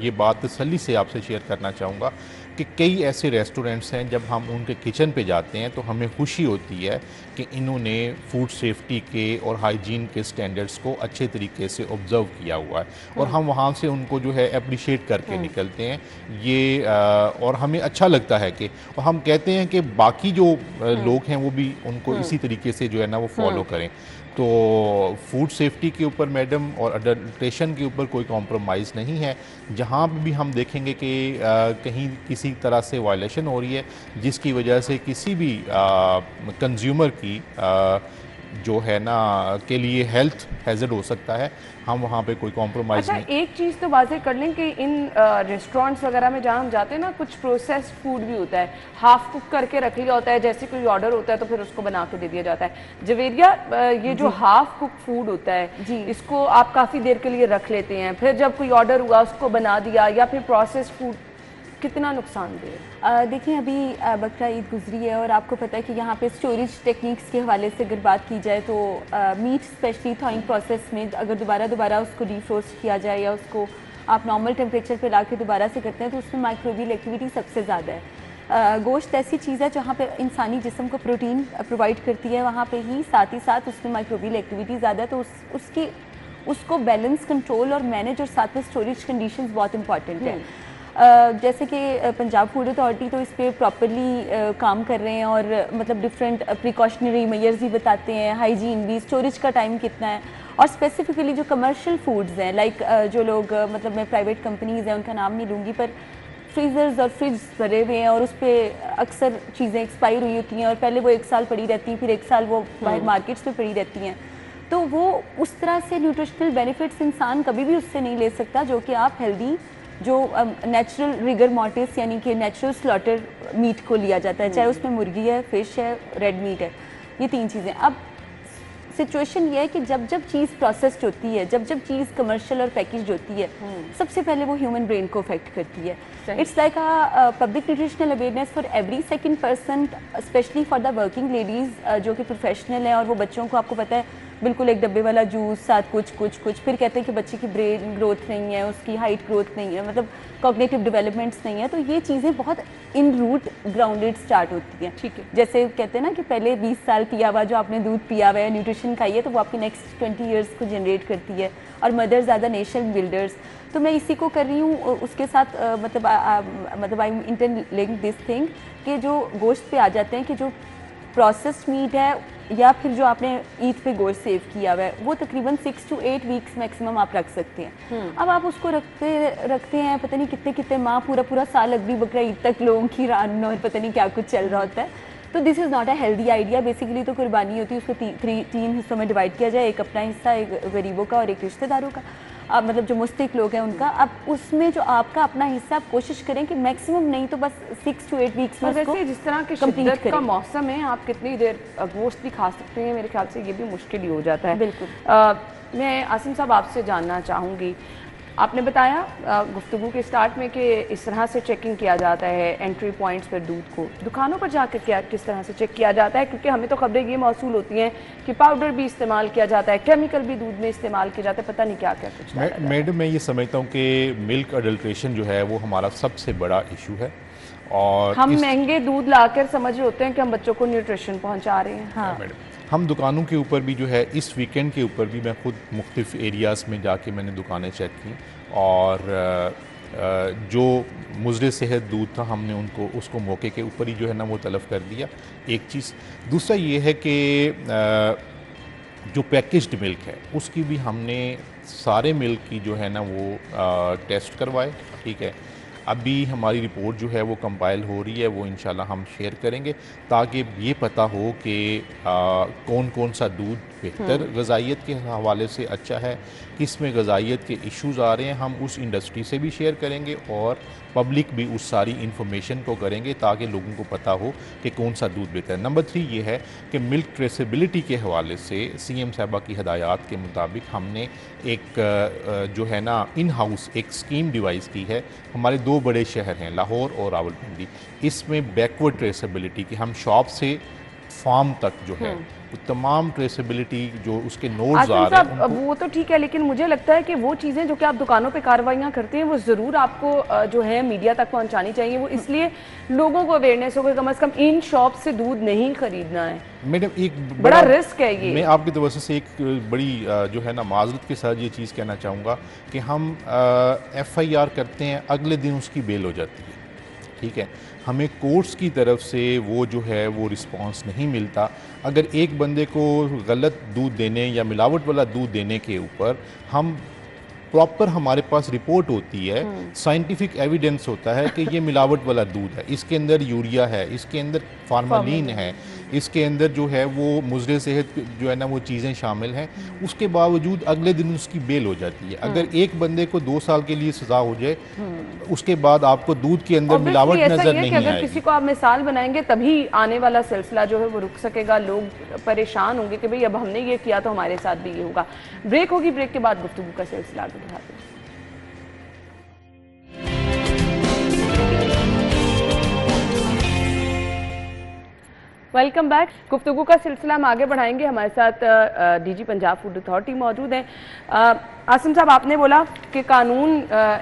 ये बात तसल्ली से आपसे शेयर करना चाहूँगा कि कई ऐसे रेस्टोरेंट्स हैं जब हम उनके किचन पे जाते हैं तो हमें खुशी होती है कि इन्होंने फूड सेफ्टी के और हाइजीन के स्टैंडर्ड्स को अच्छे तरीके से ऑब्ज़र्व किया हुआ है, और हम वहाँ से उनको जो है अप्रिशिएट करके निकलते हैं। ये और हमें अच्छा लगता है कि, और हम कहते हैं कि बाकी जो लोग हैं वो भी उनको इसी तरीके से जो है ना वो फॉलो करें। तो फूड सेफ्टी के ऊपर मैडम और अडल्ट्रेशन के ऊपर कोई कॉम्प्रोमाइज़ नहीं है। जहाँ भी हम देखेंगे कि कहीं किसी तरह से वायलेशन हो रही है जिसकी वजह से किसी भी कंज्यूमर की जो है ना के लिए हेल्थ हैज़र्ड हो सकता है, हम वहाँ पे कोई कॉम्प्रोमाइज़ अच्छा, नहीं। एक चीज़ तो वाज़ेह कर लें कि इन रेस्टोरेंट्स वगैरह में जहाँ हम जाते हैं ना, कुछ प्रोसेस्ड फूड भी होता है, हाफ कुक करके रख लिया होता है, जैसे कोई ऑर्डर होता है तो फिर उसको बना के दे दिया जाता है। जवेरिया, ये जो हाफ कुक फूड होता है इसको आप काफ़ी देर के लिए रख लेते हैं, फिर जब कोई ऑर्डर हुआ उसको बना दिया, या फिर प्रोसेस्ड फूड कितना नुकसानदेह है? देखिए, अभी बकरा ईद गुजरी है और आपको पता है कि यहाँ पे स्टोरेज टेक्निक्स के हवाले से अगर बात की जाए तो मीट स्पेशली थॉइंग प्रोसेस में अगर दोबारा उसको डिफ्रोस्ट किया जाए या उसको आप नॉर्मल टेम्परेचर पे ला के दोबारा से करते हैं तो उसमें माइक्रोबियल एक्टिविटी सबसे ज़्यादा है। गोश्त ऐसी चीज़ है जहाँ पे इंसानी जिस्म को प्रोटीन प्रोवाइड करती है, वहाँ पे ही साथ उसमें माइक्रोबियल एक्टिविटी ज़्यादा है, तो उसको बैलेंस, कंट्रोल और मैनेज और साथ में स्टोरेज कंडीशंस बहुत इंपॉर्टेंट है। जैसे कि पंजाब फूड अथॉरिटी तो इस पर प्रॉपरली काम कर रहे हैं और मतलब डिफरेंट प्रिकॉशनरी मेजर्स भी बताते हैं, हाइजीन भी, स्टोरेज का टाइम कितना है, और स्पेसिफिकली जो कमर्शियल फूड्स हैं लाइक जो लोग मतलब मैं प्राइवेट कंपनीज़ हैं उनका नाम नहीं लूँगी, पर फ्रीज़र्स और फ्रिज भरे हुए हैं और उस पर अक्सर चीज़ें एक्सपायर हुई होती हैं और पहले वो 1 साल पड़ी रहती हैं, फिर 1 साल वो बाहर मार्केट्स में पड़ी रहती हैं। तो वो उस तरह से न्यूट्रिशनल बेनिफिट्स इंसान कभी भी उससे नहीं ले सकता जो कि आप हेल्दी जो नेचुरल रिगर मॉर्टिस यानी कि नेचुरल स्लॉटर मीट को लिया जाता है, चाहे उसमें मुर्गी है, फिश है, रेड मीट है, ये 3 चीज़ें। अब सिचुएशन ये है कि जब चीज़ प्रोसेस्ड होती है, जब चीज़ कमर्शियल और पैकेज्ड होती है, सबसे पहले वो ह्यूमन ब्रेन को अफेक्ट करती है। It's like a public nutritional awareness for every second person, specially for the working ladies जो कि प्रोफेशनल हैं, और वो बच्चों को आपको पता है बिल्कुल एक डब्बे वाला जूस साथ कुछ फिर कहते हैं कि बच्चे की ब्रेन ग्रोथ नहीं है, उसकी हाइट ग्रोथ नहीं है, मतलब कॉग्निटिव डेवलपमेंट्स नहीं है। तो ये चीज़ें बहुत इन रूट ग्राउंडेड स्टार्ट होती हैं। ठीक है, जैसे कहते हैं ना कि पहले 20 साल पिया हुआ जो आपने दूध पिया हुआ है, न्यूट्रिशन खाई है, तो वो आपकी नेक्स्ट 20 ईयर्स को जनरेट करती है, और mothers are the nation builders. तो मैं इसी को कर रही हूँ उसके साथ मतलब आई इंटरलिंक दिस थिंग कि जो गोश्त पे आ जाते हैं कि जो प्रोसेस्ड मीट है या फिर जो आपने ईद पे गोश्त सेव किया हुआ है वो तकरीबन 6 to 8 वीक्स मैक्सिमम आप रख सकते हैं। अब आप उसको रखते हैं पता नहीं कितने माह पूरा साल अगली बकरा ईद तक लोगों की रान और पता नहीं क्या कुछ चल रहा होता है। तो this is not a healthy idea. Basically तो कुर्बानी होती है, उसको 3 हिस्सों में डिवाइड किया जाए, एक अपना हिस्सा, एक गरीबों का और एक रिश्तेदारों का, मतलब जो मुस्तहिक लोग हैं उनका। अब उसमें जो आपका अपना हिस्सा आप कोशिश करें कि मैक्सिमम नहीं तो बस 6 to 8 वीक्स में उसको जिस तरह के शिद्दत का मौसम है आप कितनी देर गोश्त भी खा सकते हैं, मेरे ख्याल से ये भी मुश्किल ही हो जाता है। बिल्कुल। मैं आसिम साहब आपसे जानना चाहूँगी, आपने बताया गुफ्तगू के स्टार्ट में कि इस तरह से चेकिंग किया जाता है एंट्री पॉइंट्स पर दूध को, दुकानों पर जाकर क्या किस तरह से चेक किया जाता है? क्योंकि हमें तो खबरें ये मौसूल होती हैं कि पाउडर भी इस्तेमाल किया जाता है, केमिकल भी दूध में इस्तेमाल किया जाता है, पता नहीं क्या क्या कुछ। मैडम मैं ये समझता हूँ कि मिल्क अडल्ट्रेशन जो है वो हमारा सबसे बड़ा इशू है, और हम महंगे दूध लाकर समझ रहे होते हैं कि हम बच्चों को न्यूट्रिशन पहुँचा रहे हैं। हाँ मैडम, हम दुकानों के ऊपर भी जो है इस वीकेंड के ऊपर भी मैं खुद मुख्तलिफ एरियाज़ में जाके मैंने दुकानें चेक की, और जो मुज़र सेहत दूध था हमने उसको मौके के ऊपर ही जो है ना वो तलब कर दिया, एक चीज़। दूसरा ये है कि जो पैकेज्ड मिल्क है उसकी भी हमने सारे मिल्क की जो है ना वो टेस्ट करवाए, ठीक है। अभी हमारी रिपोर्ट जो है वो कंपाइल हो रही है, वो इंशाल्लाह हम शेयर करेंगे ताकि ये पता हो कि कौन कौन सा दूध बेहतर गज़ाइयत के हवाले से अच्छा है, किस में गज़ाइयत के इश्यूज़ आ रहे हैं, हम उस इंडस्ट्री से भी शेयर करेंगे और पब्लिक भी उस सारी इन्फॉर्मेशन को करेंगे ताकि लोगों को पता हो कि कौन सा दूध बेहतर है। नंबर 3 ये है कि मिल्क ट्रेसेबिलिटी के हवाले से CM साहबा की हदायत के मुताबिक हमने एक जो है ना इन हाउस एक स्कीम डिवाइस की है। हमारे 2 बड़े शहर हैं लाहौर और रावलपिंडी, इसमें बैकवर्ड ट्रेसेबिलिटी की हम शॉप से फार्म तक जो है वो तमाम ट्रेसेबिलिटी जो उसके नोड्स आ रहे हैं साहब वो तो ठीक है, लेकिन मुझे लगता है कि वो चीज़ें जो कि आप दुकानों पे कार्रवाइयाँ करते हैं वो ज़रूर आपको जो है मीडिया तक पहुंचानी चाहिए। वो इसलिए लोगों को अवेयरनेस हो कि कम से कम इन शॉप से दूध नहीं खरीदना है। मैडम एक बड़ा रिस्क है ये। मैं आपकी तवज्जो से एक बड़ी जो है ना माजरत के साथ ये चीज़ कहना चाहूँगा कि हम FIR करते हैं, अगले दिन उसकी बेल हो जाती है, ठीक है। हमें कोर्ट्स की तरफ से वो जो है वो रिस्पांस नहीं मिलता। अगर एक बंदे को गलत दूध देने या मिलावट वाला दूध देने के ऊपर हम प्रॉपर हमारे पास रिपोर्ट होती है, साइंटिफिक एविडेंस होता है कि ये मिलावट वाला दूध है, इसके अंदर यूरिया है, इसके अंदर फार्मालिन है, इसके अंदर जो है वो मुज़र सेहत जो है ना वो चीज़ें शामिल हैं, उसके बावजूद अगले दिन उसकी बेल हो जाती है। अगर एक बंदे को 2 साल के लिए सज़ा हो जाए, उसके बाद आपको दूध के अंदर मिलावट नज़र नहीं अगर आएगी। किसी को आप मिसाल बनाएंगे तभी आने वाला सिलसिला जो है वो रुक सकेगा। लोग परेशान होंगे कि भाई अब हमने ये किया तो हमारे साथ भी ये होगा। ब्रेक होगी, ब्रेक के बाद गुफ्तगू का सिलसिला आगे बढ़ाते हैं। Welcome back. गुफ्तगू का सिलसिला हम आगे बढ़ाएंगे। हमारे साथ DG पंजाब फूड अथॉरिटी मौजूद हैं। आसिम साहब, आपने बोला कि कानून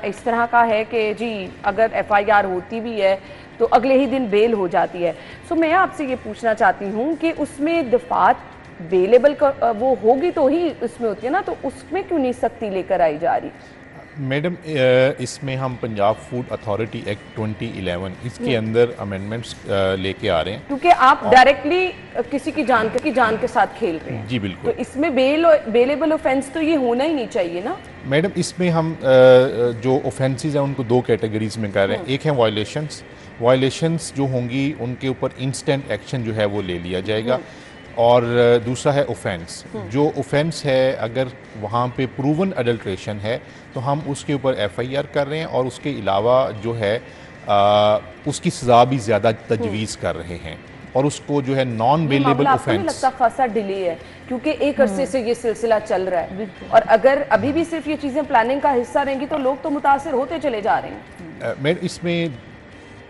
इस तरह का है कि जी अगर FIR होती भी है तो अगले ही दिन बेल हो जाती है। सो मैं आपसे ये पूछना चाहती हूँ कि उसमें दफात बेलेबल वो होगी तो ही उसमें होती है ना, तो उसमें क्यों नहीं सख्ती लेकर आई जा रही? मैडम इसमें हम पंजाब फूड अथॉरिटी एक्ट 2011 इसके अंदर अमेंडमेंट्स लेके आ रहे हैं, क्योंकि आप डायरेक्टली किसी की जान के साथ खेल रहे हैं। जी बिल्कुल। तो इसमें बेलेबल ऑफेंस तो ये होना ही नहीं चाहिए ना। मैडम इसमें हम जो ऑफेंसेस हैं उनको 2 कैटेगरीज में कर रहे हैं। एक है वायलेशंस जो होंगी उनके ऊपर इंस्टेंट एक्शन जो है वो ले लिया जाएगा, और दूसरा है ऑफेंस। जो ऑफेंस है अगर वहाँ पे प्रूवन अडल्ट्रेशन है तो हम उसके ऊपर FIR कर रहे हैं, और उसके अलावा जो है उसकी सज़ा भी ज़्यादा तजवीज़ कर रहे हैं, और उसको जो है नॉन बेलेबल ऑफेंस। लगता खासा डिले है क्योंकि एक अरसे से ये सिलसिला चल रहा है, और अगर अभी भी सिर्फ ये चीज़ें प्लानिंग का हिस्सा रहेंगी तो लोग तो मुतासिर होते चले जा रहे हैं। मैं इसमें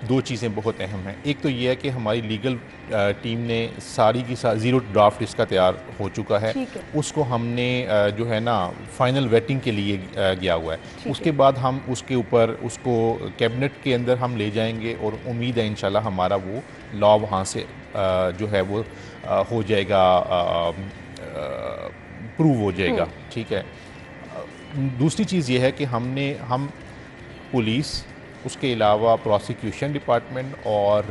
2 चीज़ें बहुत अहम हैं। एक तो ये है कि हमारी लीगल टीम ने सारी की सारी 0 ड्राफ्ट इसका तैयार हो चुका है, उसको हमने जो है ना फाइनल वेटिंग के लिए गया हुआ है। उसके बाद हम उसके ऊपर उसको कैबिनेट के अंदर हम ले जाएंगे, और उम्मीद है इंशाल्लाह हमारा वो लॉ वहाँ से जो है वो हो जाएगा, प्रूव हो जाएगा, ठीक है। दूसरी चीज़ ये है कि हम पुलिस, उसके अलावा प्रोसिक्यूशन डिपार्टमेंट और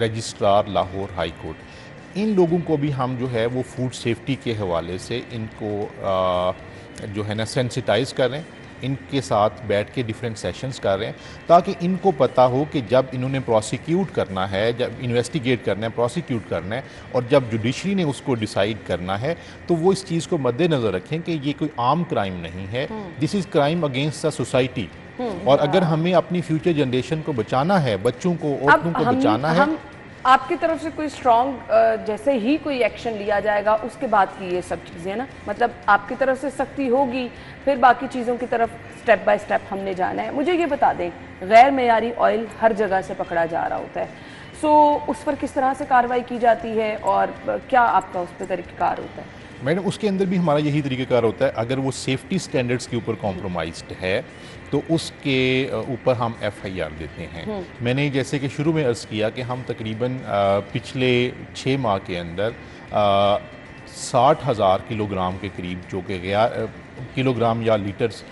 रजिस्ट्रार लाहौर हाई कोर्ट, इन लोगों को भी हम जो है वो फूड सेफ्टी के हवाले से इनको जो है ना सेंसिटाइज कर रहे हैं, इनके साथ बैठ के डिफरेंट सेशंस कर रहे हैं, ताकि इनको पता हो कि जब इन्होंने प्रोसिक्यूट करना है, जब इन्वेस्टिगेट करना है, प्रोसिक्यूट करना है, और जब जुडिशरी ने उसको डिसाइड करना है, तो वो इस चीज़ को मद्देनज़र रखें कि ये कोई आम क्राइम नहीं है, this is crime against the society. और अगर हमें अपनी फ्यूचर जनरेशन को बचाना है, बच्चों को, औरतों को बचाना है, आपकी तरफ से कोई स्ट्रॉन्ग जैसे ही कोई एक्शन लिया जाएगा उसके बाद की ये सब चीज़ें ना, मतलब आपकी तरफ से सख्ती होगी, फिर बाकी चीज़ों की तरफ स्टेप बाय स्टेप हमने जाना है। मुझे ये बता दें, गैर मेयारी ऑयल हर जगह से पकड़ा जा रहा होता है, सो उस पर किस तरह से कार्रवाई की जाती है और क्या आपका उस पर तरीक़ाकार होता है? मैडम उसके अंदर भी हमारा यही तरीक़ाकार होता है। अगर वो सेफ्टी स्टैंडर्ड्स के ऊपर कॉम्प्रोमाइज्ड है तो उसके ऊपर हम FIR देते हैं। मैंने जैसे कि शुरू में अर्ज़ किया कि हम तकरीबन पिछले 6 माह के अंदर 60,000 किलोग्राम के करीब, जो कि किलोग्राम या लीटर्स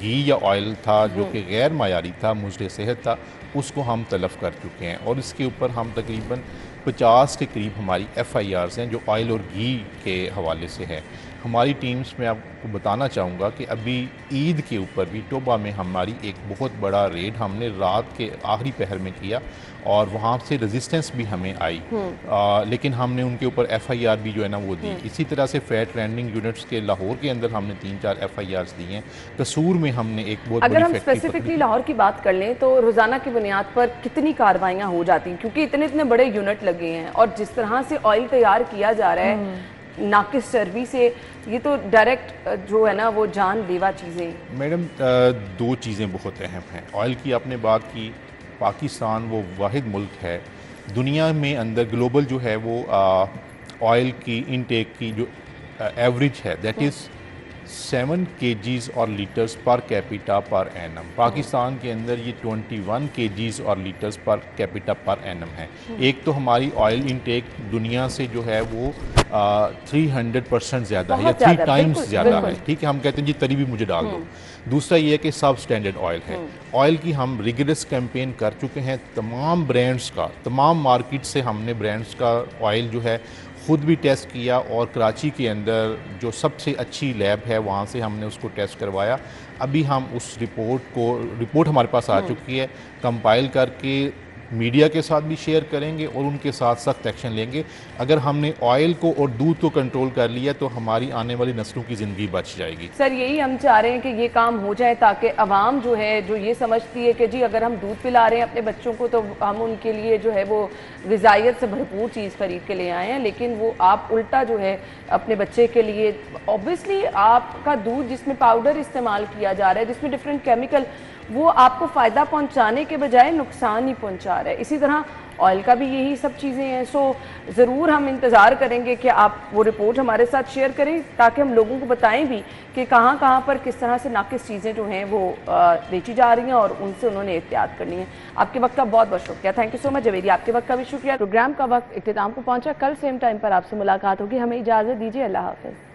घी या ऑयल था जो कि गैर मायारी था, मुज़र सेहत था, उसको हम तलफ़ कर चुके हैं, और इसके ऊपर हम तकरीबन 50 के करीब हमारी FIRs हैं जो ऑयल और घी के हवाले से है। हमारी टीम्स में आपको बताना चाहूँगा कि अभी ईद के ऊपर भी टोबा में हमारी एक बहुत बड़ा रेड हमने रात के आखिरी पहर में किया और वहाँ से रेजिस्टेंस भी हमें आई, लेकिन हमने उनके ऊपर FIR भी जो है ना वो दी। इसी तरह से फेयर ट्रेंडिंग यूनिट्स के लाहौर के अंदर हमने 3-4 FIRs दी हैं। कसूर में हमने एक बहुत अगर बड़ी हम फैक्ट्री स्पेसिफिकली लाहौर की बात कर लें तो रोज़ाना की बुनियाद पर कितनी कार्रवाइयाँ हो जाती हैं, क्योंकि इतने इतने बड़े यूनिट लगे हैं और जिस तरह से ऑयल तैयार किया जा रहा है नाकिस चर्बी से, ये तो डायरेक्ट जो है ना वो जानलेवा चीज़ें। मैडम दो चीज़ें बहुत अहम हैं। ऑयल की आपने बात की, पाकिस्तान वो वाहिद मुल्क है दुनिया में अंदर ग्लोबल जो है वो ऑयल की इनटेक की जो एवरेज है दैट इज़ 7 kgs और litres per capita per annum. Pakistan के अंदर ये 21 kgs और litres per capita per annum है। एक तो हमारी ऑयल इनटेक दुनिया से जो है वो 300% ज़्यादा है या 3 टाइम्स ज़्यादा है। ठीक है, हम कहते हैं जी तरी भी मुझे डाल दो। दूसरा ये है कि सब स्टैंडर्ड ऑयल है। ऑयल की हम रिगरस कैंपेन कर चुके हैं, तमाम ब्रांड्स का, तमाम मार्केट से हमने ब्रांड्स का ऑयल जो है खुद भी टेस्ट किया और कराची के अंदर जो सबसे अच्छी लैब है वहाँ से हमने उसको टेस्ट करवाया। अभी हम उस रिपोर्ट हमारे पास आ चुकी है, कंपाइल करके मीडिया के साथ भी शेयर करेंगे और उनके साथ सख्त एक्शन लेंगे। अगर हमने ऑयल को और दूध को कंट्रोल कर लिया तो हमारी आने वाली नस्लों की ज़िंदगी बच जाएगी। सर यही हम चाह रहे हैं कि ये काम हो जाए ताकि आवाम जो है जो ये समझती है कि जी अगर हम दूध पिला रहे हैं अपने बच्चों को तो हम उनके लिए जो है वो ग़िज़ाइयत से भरपूर चीज़ खरीद के ले आए हैं, लेकिन वो आप उल्टा जो है अपने बच्चे के लिए ऑब्वियसली आपका दूध जिसमें पाउडर इस्तेमाल किया जा रहा है, जिसमें डिफरेंट केमिकल, वो आपको फ़ायदा पहुंचाने के बजाय नुकसान ही पहुंचा रहा है। इसी तरह ऑयल का भी यही सब चीज़ें हैं। सो ज़रूर हम इंतज़ार करेंगे कि आप वो रिपोर्ट हमारे साथ शेयर करें ताकि हम लोगों को बताएं भी कि कहाँ कहाँ पर किस तरह से नाकिस चीज़ें जो हैं वो बेची जा रही हैं और उनसे उन्होंने एहतियात करनी है। आपके वक्त का बहुत बहुत शुक्रिया, थैंक यू सो मच जवेदी, आपके वक्त का भी शुक्रिया। प्रोग्राम का वक्त इख्तिताम को पहुँचा, कल सेम टाइम पर आपसे मुलाकात होगी, हमें इजाज़त दीजिए, अल्लाह हाफ़िज़।